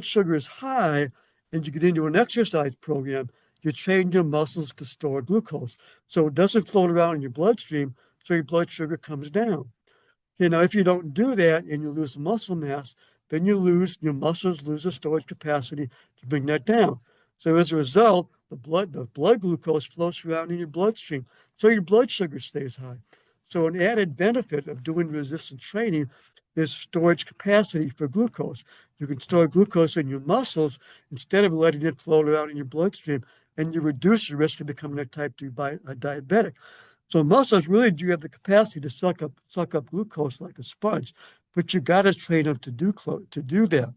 sugar is high and you get into an exercise program, you train your muscles to store glucose. So it doesn't float around in your bloodstream, so your blood sugar comes down. Okay, now if you don't do that and you lose muscle mass, then your muscles lose the storage capacity to bring that down. So as a result, the blood glucose floats around in your bloodstream, so your blood sugar stays high. So an added benefit of doing resistance training is storage capacity for glucose. You can store glucose in your muscles instead of letting it float around in your bloodstream, and you reduce your risk of becoming a type 2 diabetic. So muscles really do have the capacity to suck up glucose like a sponge, but you got to train them to do that.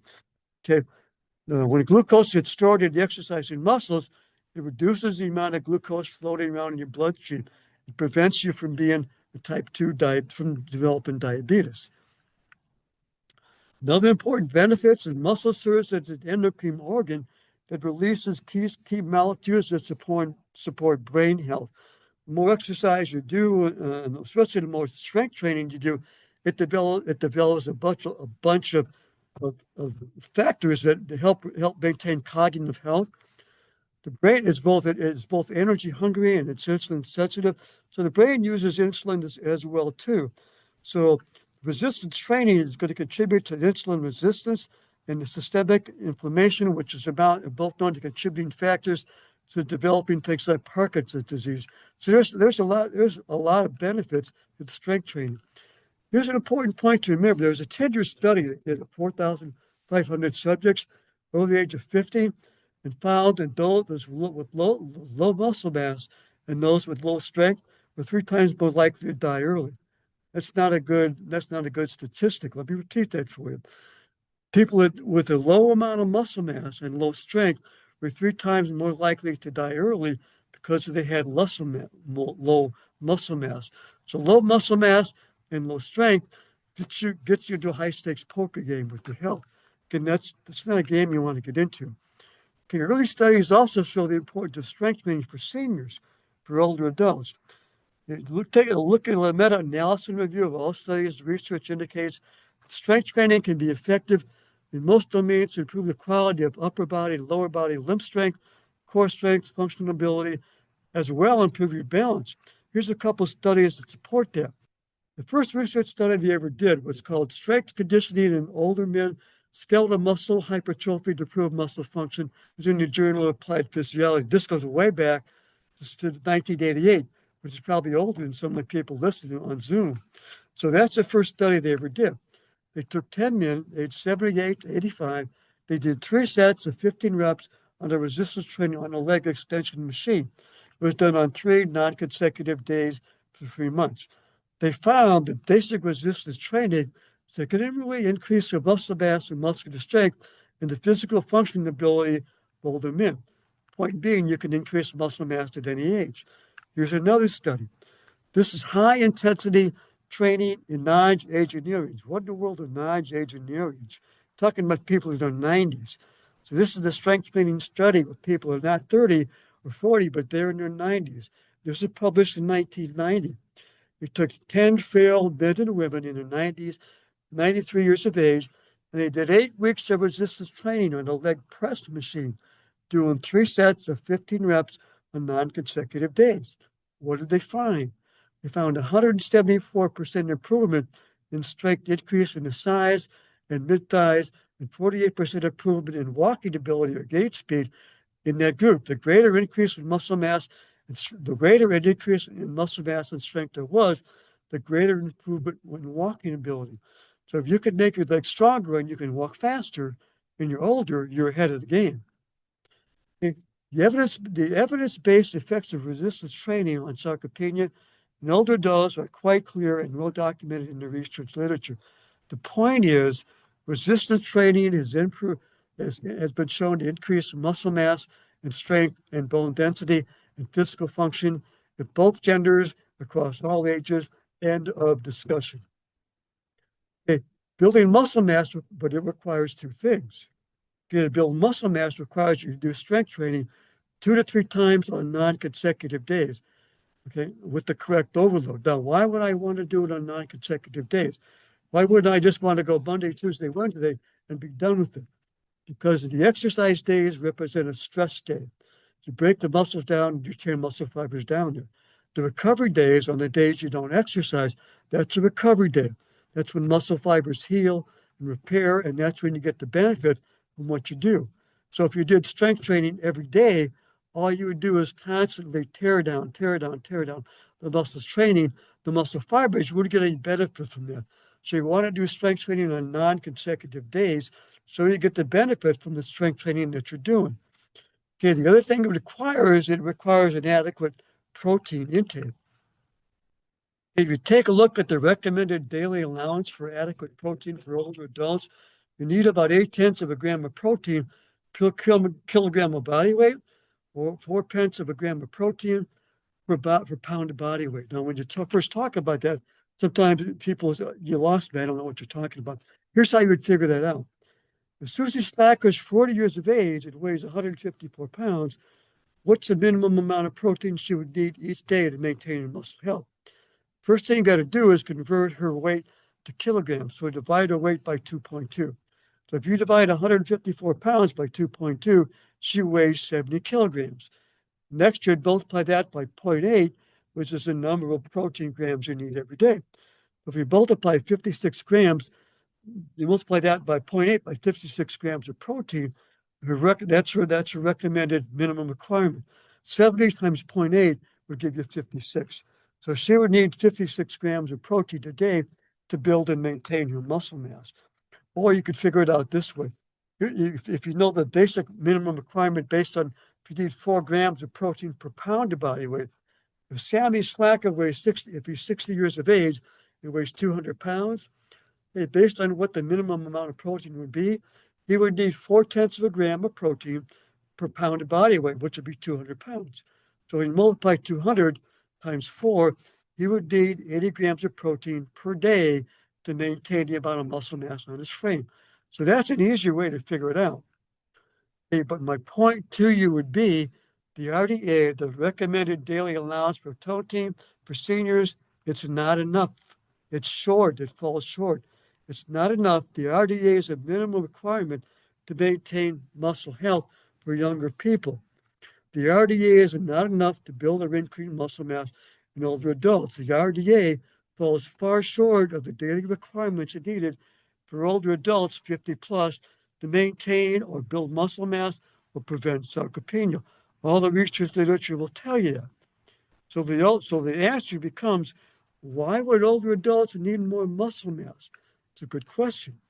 Okay, when glucose gets stored in the exercising muscles, it reduces the amount of glucose floating around in your bloodstream. It prevents you from being a type 2 from developing diabetes. Another important benefit is muscle serves as an endocrine organ that releases key molecules that support brain health. the more exercise you do, especially the more strength training you do, it develops a bunch of factors that help maintain cognitive health. The brain is both energy hungry and it's insulin sensitive. So the brain uses insulin as well too. So resistance training is going to contribute to insulin resistance and the systemic inflammation, which is both known to contributing factors to developing things like Parkinson's disease. So there's a lot of benefits with strength training. Here's an important point to remember. There was a 10-year study that did 4,500 subjects over the age of 50 and found that those with low muscle mass and those with low strength were 3 times more likely to die early. That's not a good statistic. Let me repeat that for you. People with a low amount of muscle mass and low strength were 3 times more likely to die early because they had low muscle mass. So low muscle mass and low strength gets you into a high stakes poker game with your health. Again, that's not a game you want to get into. Okay, early studies also show the importance of strength training for seniors, for older adults. Take a look at a meta-analysis review of all studies. Research indicates strength training can be effective in most domains to improve the quality of upper body and lower body limb strength, core strength, functional ability, as well as improve your balance. Here's a couple of studies that support that. The first research study they ever did was called Strength Conditioning in Older Men, Skeletal Muscle Hypertrophy to Improve Muscle Function. It was in the Journal of Applied Physiology. This goes way back to 1988, which is probably older than some of the people listening on Zoom. So that's the first study they ever did. They took 10 men, aged 78 to 85. They did 3 sets of 15 reps on a resistance training on a leg extension machine. It was done on 3 non-consecutive days for 3 months. They found that basic resistance training significantly increased their muscle mass and muscular strength and the physical functioning ability of older men. Point being, you can increase muscle mass at any age. Here's another study. This is high intensity training in non-aging. What in the world are non-aging? Talking about people in their 90s. So this is the strength training study with people who are not 30 or 40, but they're in their 90s. This was published in 1990. We took 10 frail men and women in their 90s, 93 years of age, and they did 8 weeks of resistance training on a leg press machine, doing 3 sets of 15 reps on non-consecutive days. What did they find? They found 174% improvement in strength increase in the size and mid-thighs and 48% improvement in walking ability or gait speed in that group. The greater increase in muscle mass and the greater an increase in muscle mass and strength there was, the greater improvement in walking ability. So if you can make your legs stronger and you can walk faster and you're older, you're ahead of the game. Okay. The evidence-based effects of resistance training on sarcopenia in older adults are quite clear and well documented in the research literature. The point is, resistance training has been shown to increase muscle mass and strength and bone density and physical function in both genders across all ages. End of discussion. Okay, building muscle mass, but it requires 2 things. Okay, to build muscle mass requires you to do strength training 2 to 3 times on non-consecutive days, okay, with the correct overload. Now, why would I want to do it on non-consecutive days? Why wouldn't I just want to go Monday, Tuesday, Wednesday and be done with it? Because the exercise days represent a stress day. You break the muscles down, you tear muscle fibers down there. The recovery days on the days you don't exercise, that's a recovery day. That's when muscle fibers heal and repair, and that's when you get the benefit from what you do. So if you did strength training every day, all you would do is constantly tear down the muscles training, the muscle fibers. You wouldn't get any benefit from that. So you want to do strength training on non-consecutive days so you get the benefit from the strength training that you're doing. Okay, the other thing it requires an adequate protein intake. If you take a look at the recommended daily allowance for adequate protein for older adults, you need about 0.8 of a gram of protein per kilogram of body weight, or 0.4 of a gram of protein per pound of body weight. Now, when you first talk about that, sometimes people say, you lost me, I don't know what you're talking about. Here's how you would figure that out. If Susie Slacker is 40 years of age and weighs 154 pounds, what's the minimum amount of protein she would need each day to maintain her muscle health? First thing you got to do is convert her weight to kilograms. So divide her weight by 2.2. So if you divide 154 pounds by 2.2, she weighs 70 kilograms. Next, you'd multiply that by 0.8, which is the number of protein grams you need every day. If you multiply 56 grams, you multiply that by 0.8 by 56 grams of protein, that's a recommended minimum requirement. 70 times 0.8 would give you 56. So she would need 56 grams of protein a day to build and maintain her muscle mass. Or you could figure it out this way. If you know the basic minimum requirement based on if you need 4 grams of protein per pound of body weight, if Sammy Slacker weighs 60, if he's 60 years of age and weighs 200 pounds, based on what the minimum amount of protein would be, he would need 4/10 of a gram of protein per pound of body weight, which would be 200 pounds. So when you multiply 200 times 4, he would need 80 grams of protein per day to maintain the amount of muscle mass on his frame. So that's an easier way to figure it out. Okay, but my point to you would be the RDA, the recommended daily allowance for protein for seniors, it's not enough. It's short, it falls short. It's not enough. The RDA is a minimum requirement to maintain muscle health for younger people. The RDA is not enough to build or increase muscle mass in older adults. The RDA falls far short of the daily requirements needed for older adults 50 plus to maintain or build muscle mass or prevent sarcopenia. All the research literature will tell you that. So the answer becomes, why would older adults need more muscle mass? It's a good question.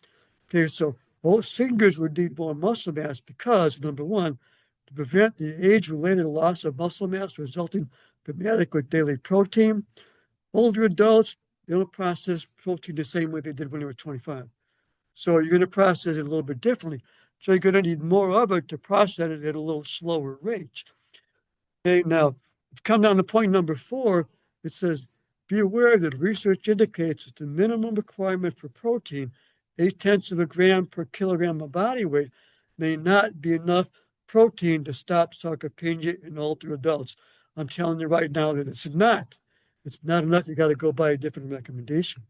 Okay, so both seniors would need more muscle mass because, number one, to prevent the age-related loss of muscle mass resulting from inadequate daily protein, older adults, they don't process protein the same way they did when they were 25. So you're going to process it a little bit differently. So you're going to need more of it to process it at a little slower rate. Okay, now, come down to point number 4, it says, be aware that research indicates that the minimum requirement for protein, 0.8 of a gram per kilogram of body weight, may not be enough protein to stop sarcopenia in older adults. I'm telling you right now that it's not. It's not enough. You got to go by a different recommendation.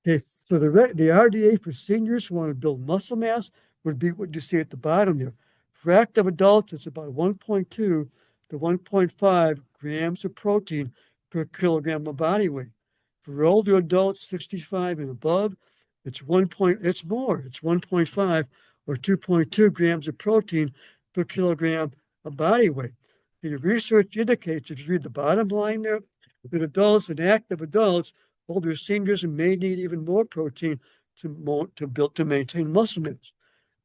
Okay, so the RDA for seniors who want to build muscle mass would be what you see at the bottom there. For active adults, it's about 1.2 to 1.5 grams of protein per kilogram of body weight. For older adults, 65 and above, it's more. It's 1.5 or 2.2 grams of protein per kilogram of body weight. The research indicates, if you read the bottom line there, that adults and active adults, older seniors, may need even more protein to maintain muscle mass.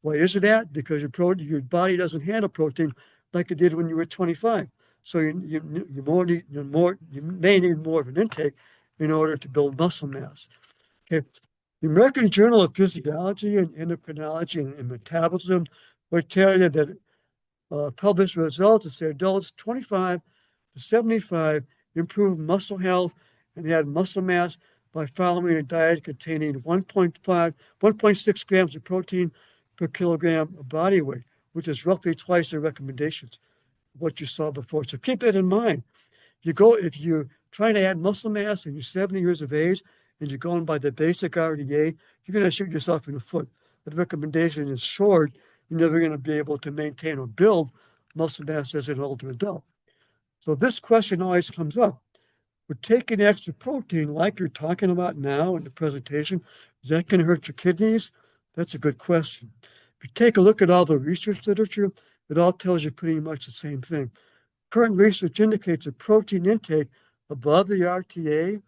Why is it that? Because your body doesn't handle protein like it did when you were 25. So you may need more of an intake in order to build muscle mass. Okay. The American Journal of Physiology and Endocrinology and Metabolism would tell you that published results that say adults 25 to 75 improve muscle health and add muscle mass by following a diet containing 1.6 grams of protein per kilogram of body weight, which is roughly twice the recommendations of what you saw before. So keep that in mind. If you're trying to add muscle mass and you're 70 years of age and you're going by the basic RDA, you're going to shoot yourself in the foot. The recommendation is short. You're never going to be able to maintain or build muscle mass as an older adult. So this question always comes up. Would taking extra protein like you're talking about now in the presentation, is that going to hurt your kidneys? That's a good question. If you take a look at all the research literature, it all tells you pretty much the same thing. Current research indicates that protein intake above the RTA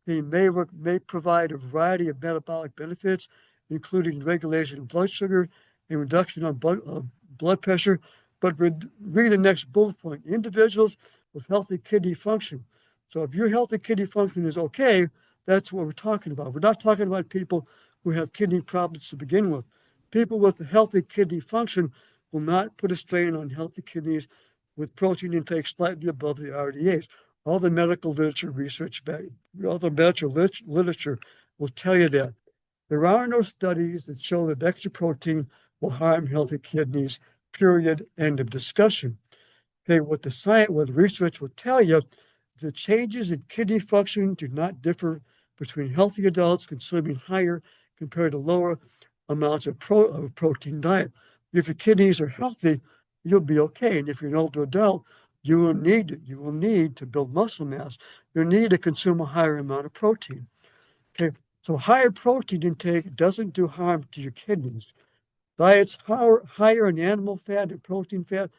may provide a variety of metabolic benefits, including regulation of blood sugar and reduction of blood pressure. But read the next bullet point. Individuals with healthy kidney function. So if your healthy kidney function is okay, that's what we're talking about. We're not talking about people who have kidney problems to begin with. People with a healthy kidney function will not put a strain on healthy kidneys with protein intake slightly above the RDAs. All the medical literature will tell you that. There are no studies that show that extra protein will harm healthy kidneys, period, end of discussion. Okay, what the research will tell you, the changes in kidney function do not differ between healthy adults consuming higher compared to lower amounts of protein diet. If your kidneys are healthy, you'll be okay. And if you're an older adult, you will need to build muscle mass. You'll need to consume a higher amount of protein. Okay, so higher protein intake doesn't do harm to your kidneys. Diets higher in animal fat and protein fat,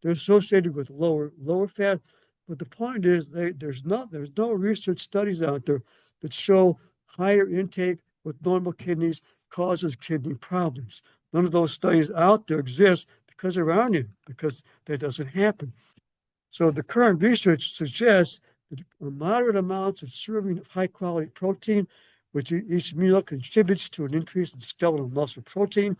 they're associated with lower fat. But the point is, there's no research studies out there that show higher intake with normal kidneys causes kidney problems. None of those studies out there exist because there aren't any, because that doesn't happen. So the current research suggests that moderate amounts of serving of high quality protein, which each meal contributes to an increase in skeletal muscle protein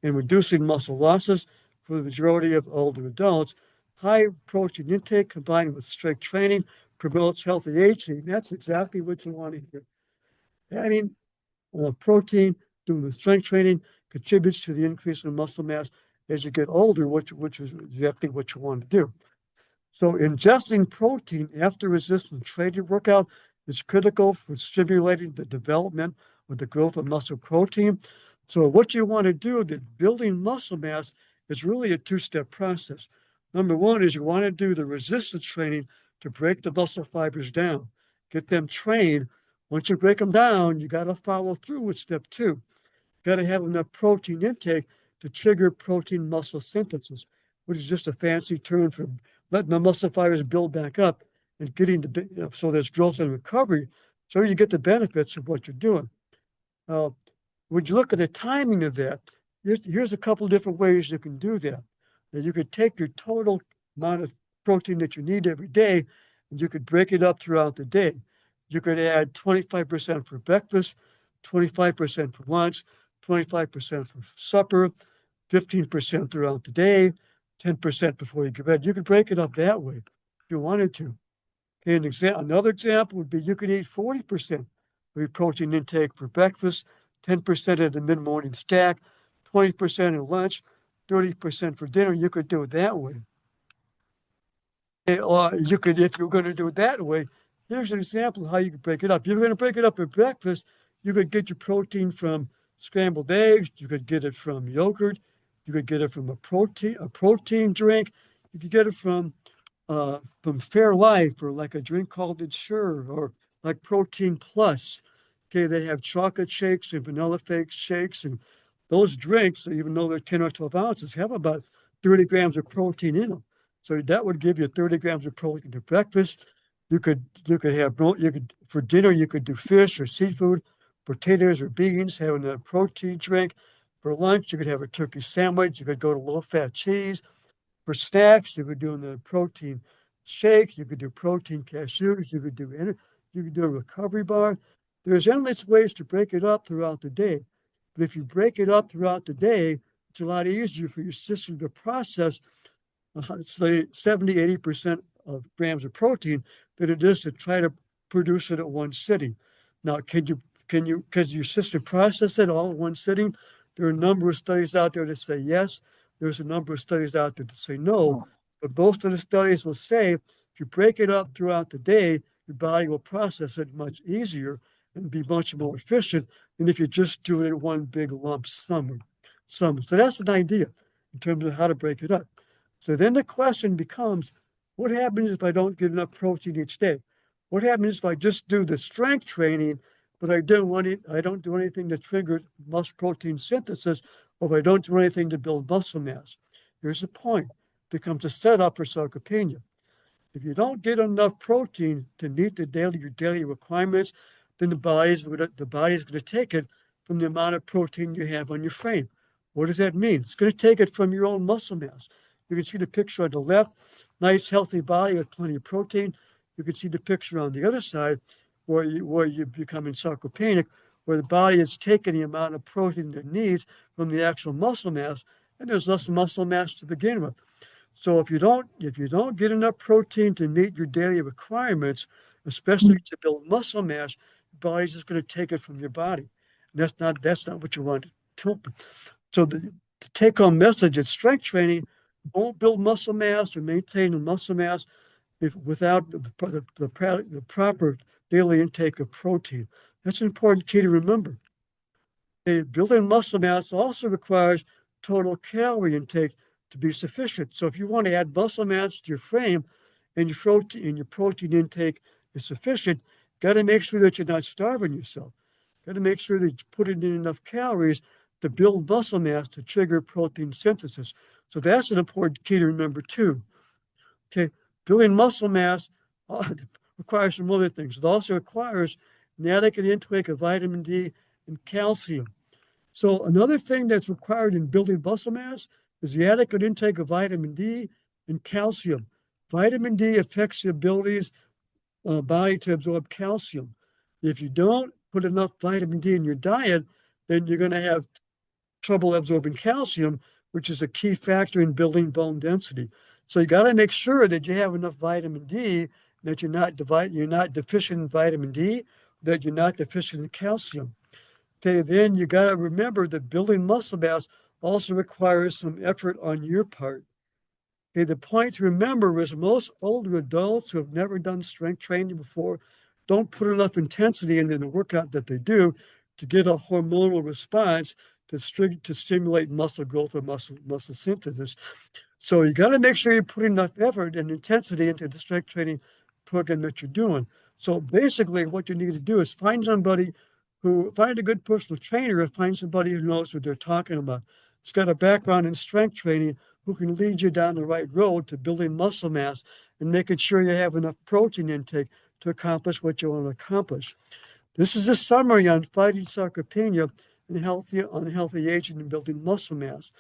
and reducing muscle losses for the majority of older adults. High protein intake combined with strength training promotes healthy aging. That's exactly what you want to hear. Adding protein doing the strength training contributes to the increase in muscle mass as you get older, which is exactly what you want to do. So ingesting protein after resistance training workout is critical for stimulating the development or the growth of muscle protein. So what you want to do, that building muscle mass is really a two-step process. Number one is you want to do the resistance training to break the muscle fibers down, get them trained. Once you break them down, you got to follow through with step two. Got to have enough protein intake to trigger protein muscle synthesis, which is just a fancy term for letting the muscle fibers build back up and getting so there's growth and recovery, so you get the benefits of what you're doing. Uh, when you look at the timing of that, here's a couple different ways you can do that. Now, you could take your total amount of protein that you need every day, and you could break it up throughout the day. You could add 25% for breakfast, 25% for lunch, 25% for supper, 15% throughout the day, 10% before you go to bed. You could break it up that way if you wanted to. Okay, another example would be you could eat 40% of your protein intake for breakfast, 10% at the mid-morning snack, 20% at lunch, 30% for dinner. You could do it that way. Or you could, if you're going to do it that way, here's an example of how you could break it up. If you're going to break it up at breakfast, you could get your protein from scrambled eggs, you could get it from yogurt, you could get it from a protein drink, you could get it from Fairlife or like a drink called Ensure or like Protein Plus. Okay, they have chocolate shakes and vanilla fake shakes, and those drinks, even though they're 10 or 12 ounces, have about 30 grams of protein in them. So that would give you 30 grams of protein to breakfast. You could for dinner you could do fish or seafood, potatoes or beans, having a protein drink. For lunch, you could have a turkey sandwich. You could go to low-fat cheese. For snacks, you could do the protein shakes. You could do protein cashews. You could do a recovery bar. There's endless ways to break it up throughout the day. But if you break it up throughout the day, it's a lot easier for your system to process say 70, 80% of grams of protein than it is to try to produce it at one sitting. Now, because your system process it all in one sitting? There are a number of studies out there that say yes. There's a number of studies out there that say no. But most of the studies will say if you break it up throughout the day, your body will process it much easier and be much more efficient than if you just do it in one big lump sum. So that's an idea in terms of how to break it up. So then the question becomes, what happens if I don't get enough protein each day? What happens if I just do the strength training, but I don't do anything to trigger muscle protein synthesis, or if I don't do anything to build muscle mass? Here's the point. It becomes a setup for sarcopenia. If you don't get enough protein to meet your daily requirements, then the body's going to take it from the amount of protein you have on your frame. What does that mean? It's going to take it from your own muscle mass. You can see the picture on the left, nice healthy body with plenty of protein. You can see the picture on the other side where you're becoming sarcopenic, where the body is taking the amount of protein it needs from the actual muscle mass, and there's less muscle mass to begin with. So if you don't get enough protein to meet your daily requirements, especially to build muscle mass, your body's just going to take it from your body. And that's not what you want to do. So the take-home message is strength training Don't build muscle mass or maintain the muscle mass without the proper daily intake of protein. That's an important key to remember. Okay, building muscle mass also requires total calorie intake to be sufficient. So if you want to add muscle mass to your frame and your protein intake is sufficient, got to make sure that you're not starving yourself. Got to make sure that you put in enough calories to build muscle mass to trigger protein synthesis. So that's an important key to remember too. Okay, building muscle mass requires some other things. It also requires an adequate intake of vitamin D and calcium. So another thing that's required in building muscle mass is the adequate intake of vitamin D and calcium. Vitamin D affects the abilities of the body to absorb calcium. If you don't put enough vitamin D in your diet, then you're going to have trouble absorbing calcium, which is a key factor in building bone density. So you got to make sure that you have enough vitamin D, that you're not deficient in vitamin D, that you're not deficient in calcium. Okay, then you got to remember that building muscle mass also requires some effort on your part. Okay, the point to remember is most older adults who have never done strength training before don't put enough intensity into the workout that they do to get a hormonal response to stimulate muscle growth or muscle synthesis. So you got to make sure you put enough effort and intensity into the strength training program that you're doing. So basically, what you need to do is find a good personal trainer, and find somebody who knows what they're talking about. It's got a background in strength training who can lead you down the right road to building muscle mass and making sure you have enough protein intake to accomplish what you want to accomplish. This is a summary on fighting sarcopenia and unhealthy aging and building muscle mass.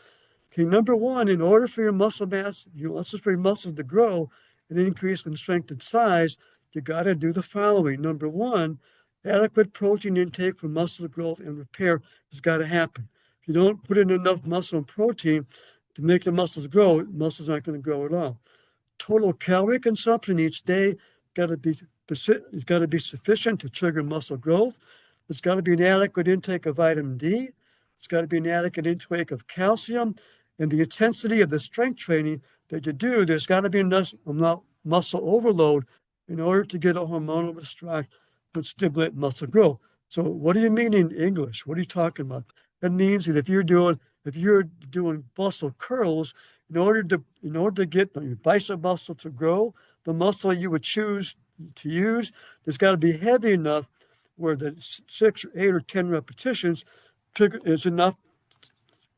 Okay, number one, in order for your for your muscles to grow and increase in strength and size, you got to do the following. Number one, adequate protein intake for muscle growth and repair has got to happen. If you don't put in enough muscle and protein to make the muscles grow, muscles aren't going to grow at all. Total calorie consumption each day got to be it's got to be sufficient to trigger muscle growth. There's got to be an adequate intake of vitamin D. It's got to be an adequate intake of calcium. And the intensity of the strength training that you do, there's got to be enough muscle overload in order to get a hormonal response to stimulate muscle growth. So what do you mean in English? What are you talking about? That means that if you're doing muscle curls, in order to get your bicep muscle to grow, the muscle you would choose to use, there's got to be heavy enough where the 6 or 8 or 10 repetitions is enough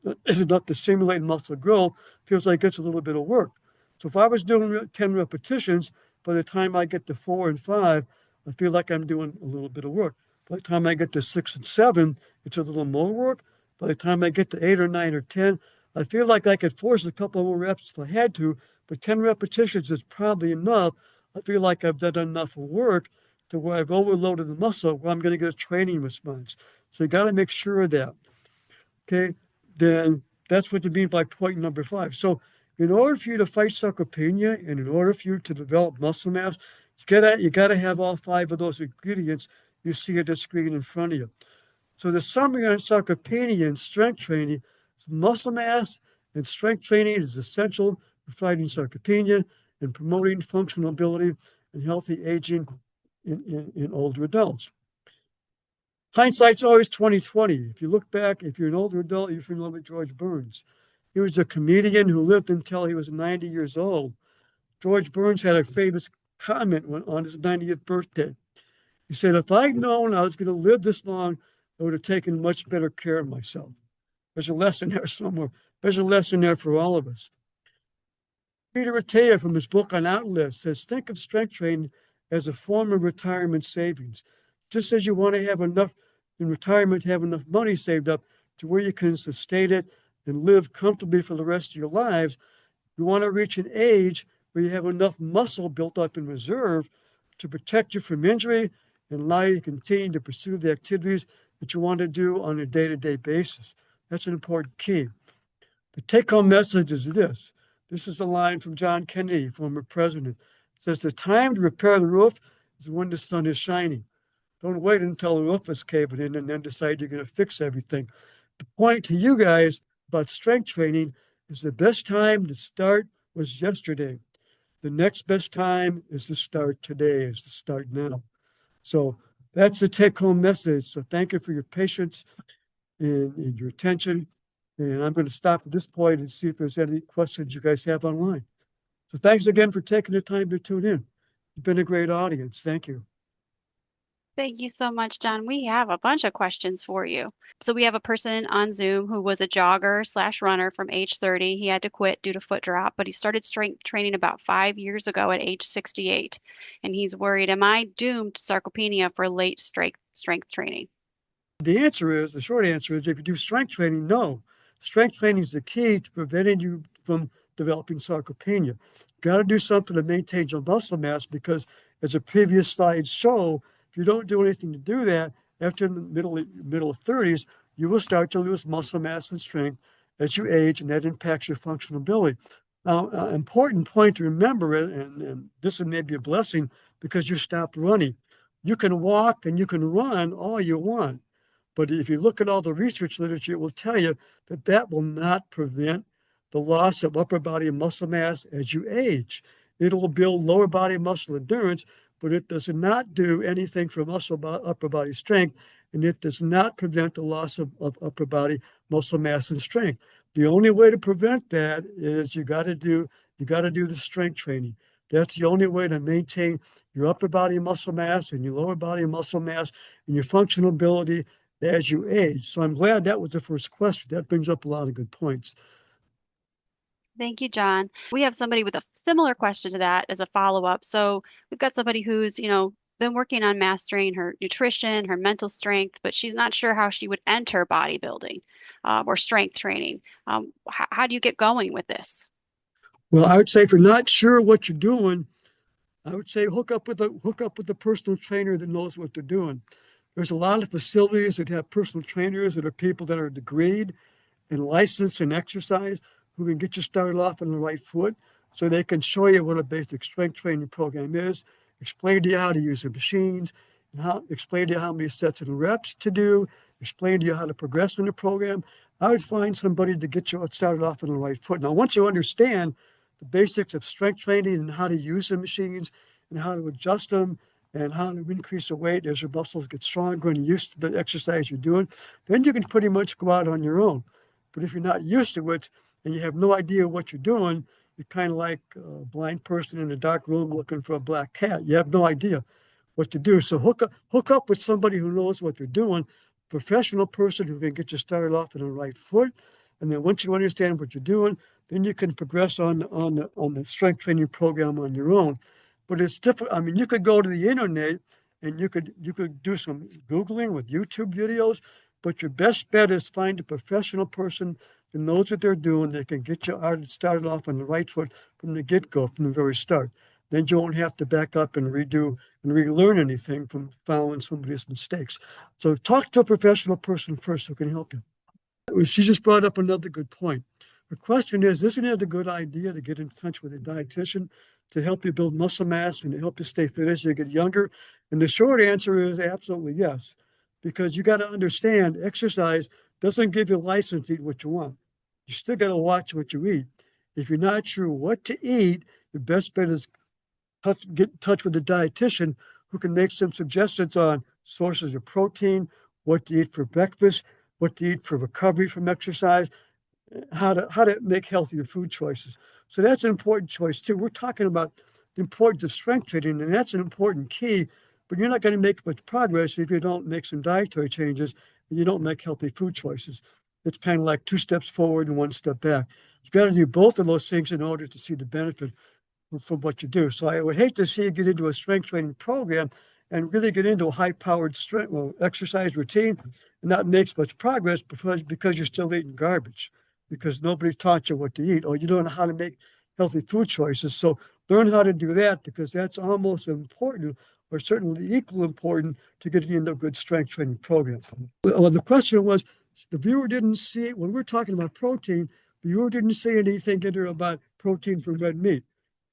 to stimulate muscle growth. Feels like it's a little bit of work. So if I was doing 10 repetitions, by the time I get to 4 and 5, I feel like I'm doing a little bit of work. By the time I get to 6 and 7, it's a little more work. By the time I get to 8 or 9 or 10, I feel like I could force a couple more reps if I had to, but 10 repetitions is probably enough. I feel like I've done enough work to where I've overloaded the muscle where I'm going to get a training response. So you got to make sure of that. Okay, then that's what you mean by point number 5. So in order for you to fight sarcopenia and in order for you to develop muscle mass, you gotta have all 5 of those ingredients you see at the screen in front of you. So the summary on sarcopenia and strength training is muscle mass and strength training is essential for fighting sarcopenia and promoting functional ability and healthy aging in older adults. Hindsight's always 2020. If you look back, if you're an older adult, you're familiar with George Burns. He was a comedian who lived until he was 90 years old. George Burns had a famous comment on his 90th birthday. He said, if I'd known I was going to live this long, I would have taken much better care of myself. There's a lesson there somewhere. There's a lesson there for all of us. Peter Attia, from his book on Outlive, says, think of strength training as a form of retirement savings. Just as you want to have enough in retirement, have enough money saved up to where you can sustain it and live comfortably for the rest of your lives, you want to reach an age where you have enough muscle built up in reserve to protect you from injury and allow you to continue to pursue the activities that you want to do on a day-to-day basis. That's an important key. The take-home message is this. This is a line from John Kennedy, former president. It says, the time to repair the roof is when the sun is shining. Don't wait until the roof is caving in and then decide you're going to fix everything. The point to you guys about strength training is the best time to start was yesterday. The next best time is to start today, is to start now. So that's the take-home message. So thank you for your patience and your attention. And I'm going to stop at this point and see if there's any questions you guys have online. So thanks again for taking the time to tune in. You've been a great audience. Thank you. Thank you so much, John. We have a bunch of questions for you. So we have a person on Zoom who was a jogger slash runner from age 30. He had to quit due to foot drop, but he started strength training about 5 years ago at age 68. And he's worried, am I doomed to sarcopenia for late strength training? The short answer is if you do strength training, no. Strength training is the key to preventing you from developing sarcopenia. You got to do something to maintain your muscle mass because, as the previous slides show, if you don't do anything to do that, after the middle of 30s, you will start to lose muscle mass and strength as you age, and that impacts your functional ability. Now, an important point to remember, and this is maybe a blessing because you stopped running. You can walk and you can run all you want. But if you look at all the research literature, it will tell you that that will not prevent the loss of upper body muscle mass as you age. It'll build lower body muscle endurance, but it does not do anything for upper body strength, and it does not prevent the loss of upper body muscle mass and strength. The only way to prevent that is you got to do the strength training. That's the only way to maintain your upper body muscle mass and your lower body muscle mass and your functional ability as you age. So I'm glad that was the first question. That brings up a lot of good points. Thank you, John. We have somebody with a similar question to that as a follow-up. So we've got somebody who's, been working on mastering her nutrition, her mental strength, but she's not sure how she would enter bodybuilding or strength training. How do you get going with this? Well, I would say if you're not sure what you're doing, I would say hook up with a personal trainer that knows what they're doing. There's a lot of facilities that have personal trainers that are people that are degreed and licensed in exercise who can get you started off on the right foot so they can show you what a basic strength training program is, explain to you how to use the machines, and explain to you how many sets and reps to do, explain to you how to progress in the program. I would find somebody to get you started off on the right foot. Now, once you understand the basics of strength training and how to use the machines and how to adjust them and how to increase the weight as your muscles get stronger and used to the exercise you're doing, then you can pretty much go out on your own. But if you're not used to it and you have no idea what you're doing, you're kind of like a blind person in a dark room looking for a black cat. You have no idea what to do. So hook up with somebody who knows what they're doing, professional person who can get you started off on the right foot. And then once you understand what you're doing, then you can progress on the strength training program on your own. But it's different. I mean, you could go to the internet and you could do some Googling with YouTube videos, but your best bet is find a professional person that knows what they're doing. They can get you started off on the right foot from the get-go, from the very start. Then you won't have to back up and redo and relearn anything from following somebody's mistakes. So talk to a professional person first who can help you. She just brought up another good point. The question is, isn't it a good idea to get in touch with a dietitian to help you build muscle mass and to help you stay fit as you get younger? And the short answer is absolutely yes, because you got to understand exercise doesn't give you a license to eat what you want. You still got to watch what you eat. If you're not sure what to eat, your best bet is get in touch with a dietitian who can make some suggestions on sources of protein, what to eat for breakfast, what to eat for recovery from exercise, how to make healthier food choices. So that's an important choice too. We're talking about the importance of strength training, and that's an important key, but you're not going to make much progress if you don't make some dietary changes and you don't make healthy food choices. It's kind of like 2 steps forward and 1 step back. You got to do both of those things in order to see the benefit from what you do. So I would hate to see you get into a strength training program and really get into a high-powered exercise routine and not make much progress because you're still eating garbage, because nobody taught you what to eat, or you don't know how to make healthy food choices. So learn how to do that, because that's almost important, or certainly equal important, to getting into a good strength training program. Well, the question was, the viewer didn't see, when we're talking about protein, the viewer didn't say anything in there about protein from red meat.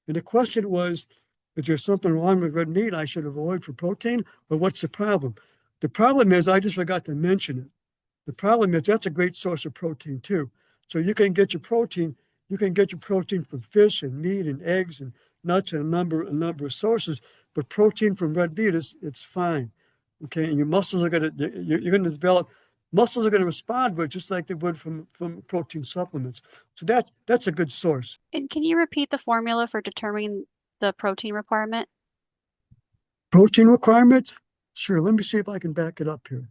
And the question was, is there something wrong with red meat I should avoid for protein, or what's the problem? The problem is, I just forgot to mention it. The problem is that's a great source of protein too. So you can get your protein You can get your protein from fish and meat and eggs and nuts and a number of sources, but protein from red meat it's fine. Okay, and your muscles are gonna you're gonna develop muscles are gonna respond to it just like they would from protein supplements. So that's a good source. And can you repeat the formula for determining the protein requirement? Protein requirements? Sure. Let me see if I can back it up here.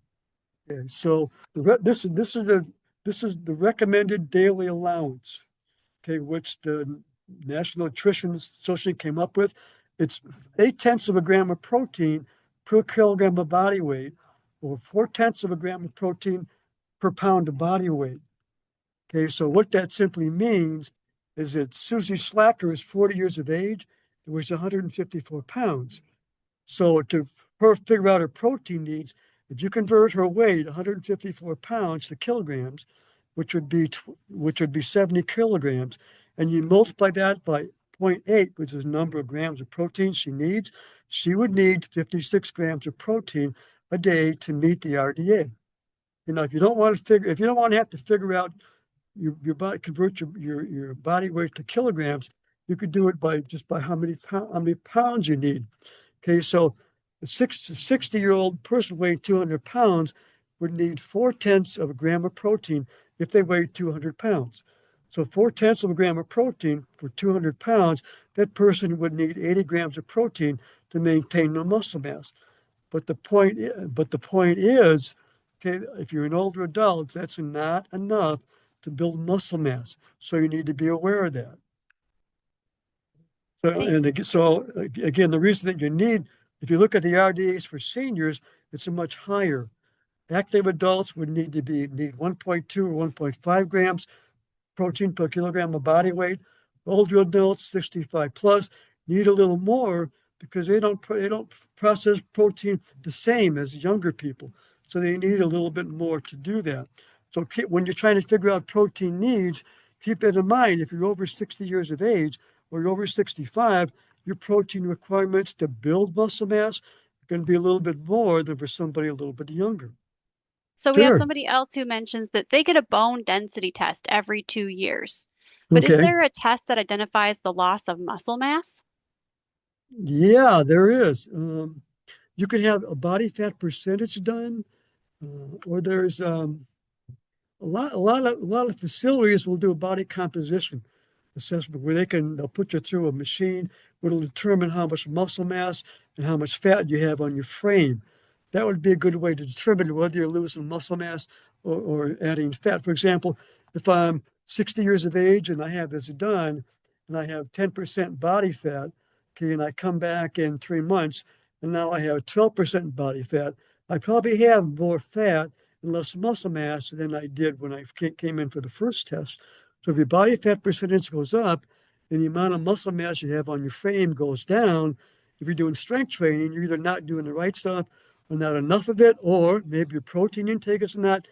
Okay, so this is the recommended daily allowance. Okay, which the National Nutrition Association came up with. It's 8/10 of a gram of protein per kilogram of body weight, or 4/10 of a gram of protein per pound of body weight. Okay, so what that simply means is that Susie Slacker is 40 years of age and weighs 154 pounds. So to her figure out her protein needs, if you convert her weight, 154 pounds to kilograms, which would be 70 kilograms, and you multiply that by 0.8, which is the number of grams of protein she needs, she would need 56 grams of protein a day to meet the RDA. You know, if you don't want to have to figure out your body, convert your body weight to kilograms, you could do it by how many pounds you need. Okay, so a 60-year-old person weighing 200 pounds would need 4/10 of a gram of protein if they weigh 200 pounds. So 4/10 of a gram of protein for 200 pounds, that person would need 80 grams of protein to maintain their muscle mass. But the point is, okay, if you're an older adult, that's not enough to build muscle mass. So you need to be aware of that. So again, the reason that you need, if you look at the RDAs for seniors, it's a much higher. Active adults would need 1.2 or 1.5 grams protein per kilogram of body weight. Older adults, 65 plus, need a little more because they don't process protein the same as younger people. So they need a little bit more to do that. So when you're trying to figure out protein needs, keep that in mind. If you're over 60 years of age or you're over 65, your protein requirements to build muscle mass are going to be a little bit more than for somebody a little bit younger. So we have Sure. somebody else who mentions that they get a bone density test every 2 years. But is Okay. there a test that identifies the loss of muscle mass? Yeah, there is. You can have a body fat percentage done, or there's a lot of facilities will do a body composition assessment where they'll put you through a machine where it'll determine how much muscle mass and how much fat you have on your frame. That would be a good way to determine whether you're losing muscle mass or adding fat. For example, if I'm 60 years of age and I have this done and I have 10% body fat, okay, and I come back in 3 months and now I have 12% body fat, I probably have more fat and less muscle mass than I did when I came in for the first test. So if your body fat percentage goes up and the amount of muscle mass you have on your frame goes down, if you're doing strength training, you're either not doing the right stuff or not enough of it, or maybe your protein intake is not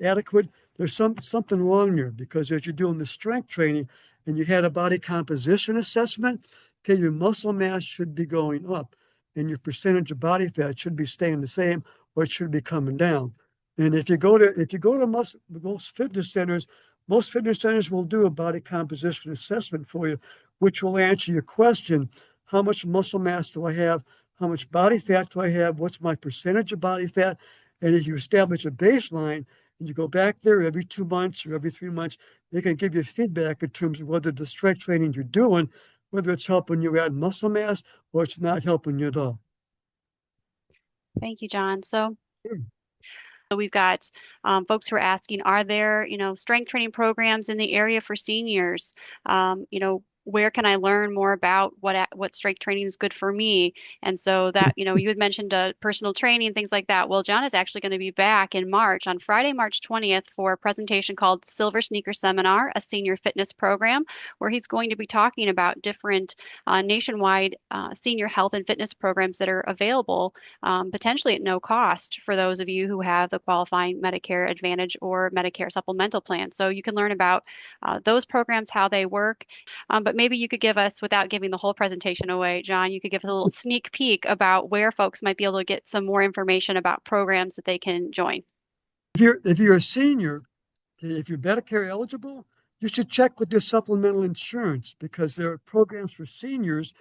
adequate. There's something wrong there because as you're doing the strength training and you had a body composition assessment, okay, your muscle mass should be going up and your percentage of body fat should be staying the same or it should be coming down. And if you go to most fitness centers will do a body composition assessment for you, which will answer your question, how much muscle mass do I have? How much body fat do I have? What's my percentage of body fat? And if you establish a baseline and you go back there every 2 months or every 3 months, they can give you feedback in terms of whether the strength training you're doing, whether it's helping you add muscle mass or it's not helping you at all. Thank you, John. So Sure. we've got folks who are asking, are there, strength training programs in the area for seniors? Where can I learn more about what strength training is good for me? And so that, you had mentioned personal training and things like that. Well, John is actually going to be back in March, on Friday, March 20th, for a presentation called Silver Sneaker Seminar, a senior fitness program, where he's going to be talking about different nationwide senior health and fitness programs that are available, potentially at no cost for those of you who have the qualifying Medicare Advantage or Medicare supplemental plan. So you can learn about those programs, how they work. But maybe you could give us, without giving the whole presentation away, John, you could give us a little sneak peek about where folks might be able to get some more information about programs that they can join. If you're a senior, if you're Medicare eligible, you should check with your supplemental insurance because there are programs for seniors,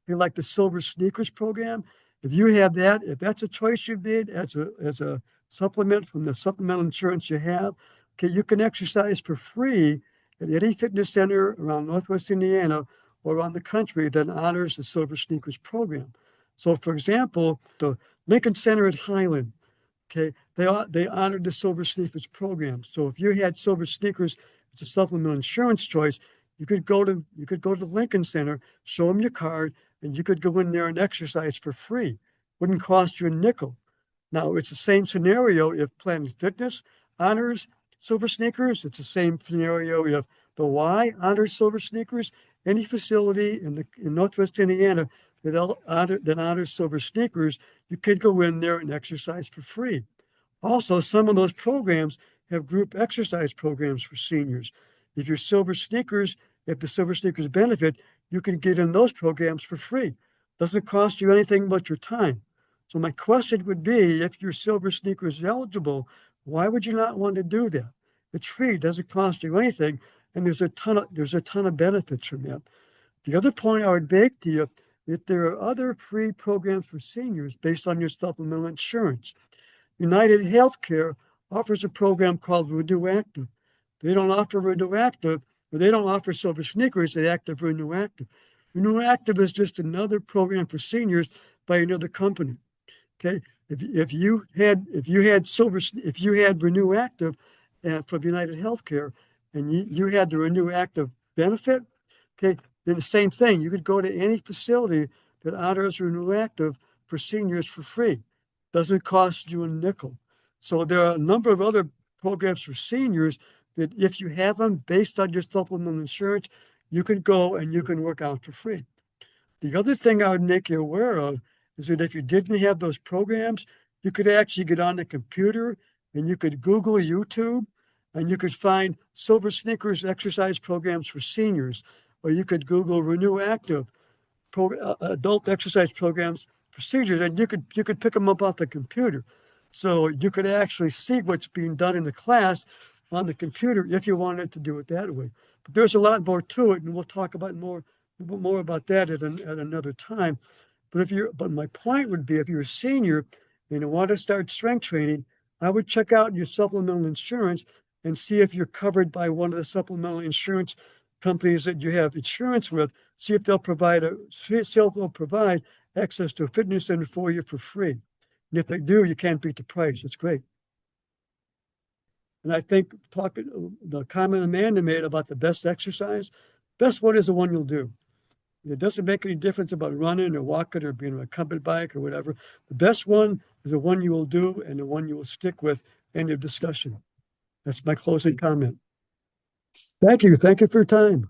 like the Silver Sneakers program. If you have that, if that's a choice you've made as a supplement from the supplemental insurance you have, okay, you can exercise for free at any fitness center around Northwest Indiana or around the country that honors the Silver Sneakers program. So, for example, the Lincoln Center at Highland, okay, they honored the Silver Sneakers program. So if you had Silver Sneakers as a supplemental insurance choice, you could go to the Lincoln Center, show them your card, and you could go in there and exercise for free. Wouldn't cost you a nickel. Now it's the same scenario if Planet Fitness honors Silver Sneakers. It's the same scenario if the Y honors Silver Sneakers. Any facility in Northwest Indiana that honors Silver Sneakers, you could go in there and exercise for free. Also, some of those programs have group exercise programs for seniors. If the Silver Sneakers benefit, you can get in those programs for free. Doesn't cost you anything but your time. So my question would be, if your Silver Sneakers is eligible, why would you not want to do that? It's free, doesn't cost you anything, and there's a ton of benefits from that. The other point I would make to you, if there are other free programs for seniors based on your supplemental insurance. United Healthcare offers a program called Renew Active. They don't offer Renew Active, or they don't offer Silver Sneakers, they active Renew Active. Renew Active is just another program for seniors by another company. Okay, if you had Renew Active from United Healthcare, and you had the Renew Active benefit, okay, then the same thing. You could go to any facility that honors Renew Active for seniors for free. Doesn't cost you a nickel. So there are a number of other programs for seniors that if you have them based on your supplemental insurance, you can go and you can work out for free. The other thing I would make you aware of is that if you didn't have those programs, you could actually get on the computer and you could Google YouTube and you could find Silver Sneakers exercise programs for seniors, or you could Google Renew Active adult exercise programs for seniors, and you could pick them up off the computer. So you could actually see what's being done in the class on the computer if you wanted to do it that way. But there's a lot more to it, and we'll talk about more about that at another time. But my point would be, if you're a senior and you want to start strength training, I would check out your supplemental insurance and see if you're covered by one of the supplemental insurance companies that you have insurance with. See if they'll provide access to a fitness center for you for free. And if they do, you can't beat the price. It's great. And I think the comment Amanda made about the best exercise, best one is the one you'll do. It doesn't make any difference about running or walking or being on a comfort bike or whatever. The best one is the one you will do and the one you will stick with. End of discussion. That's my closing comment. Thank you. Thank you for your time.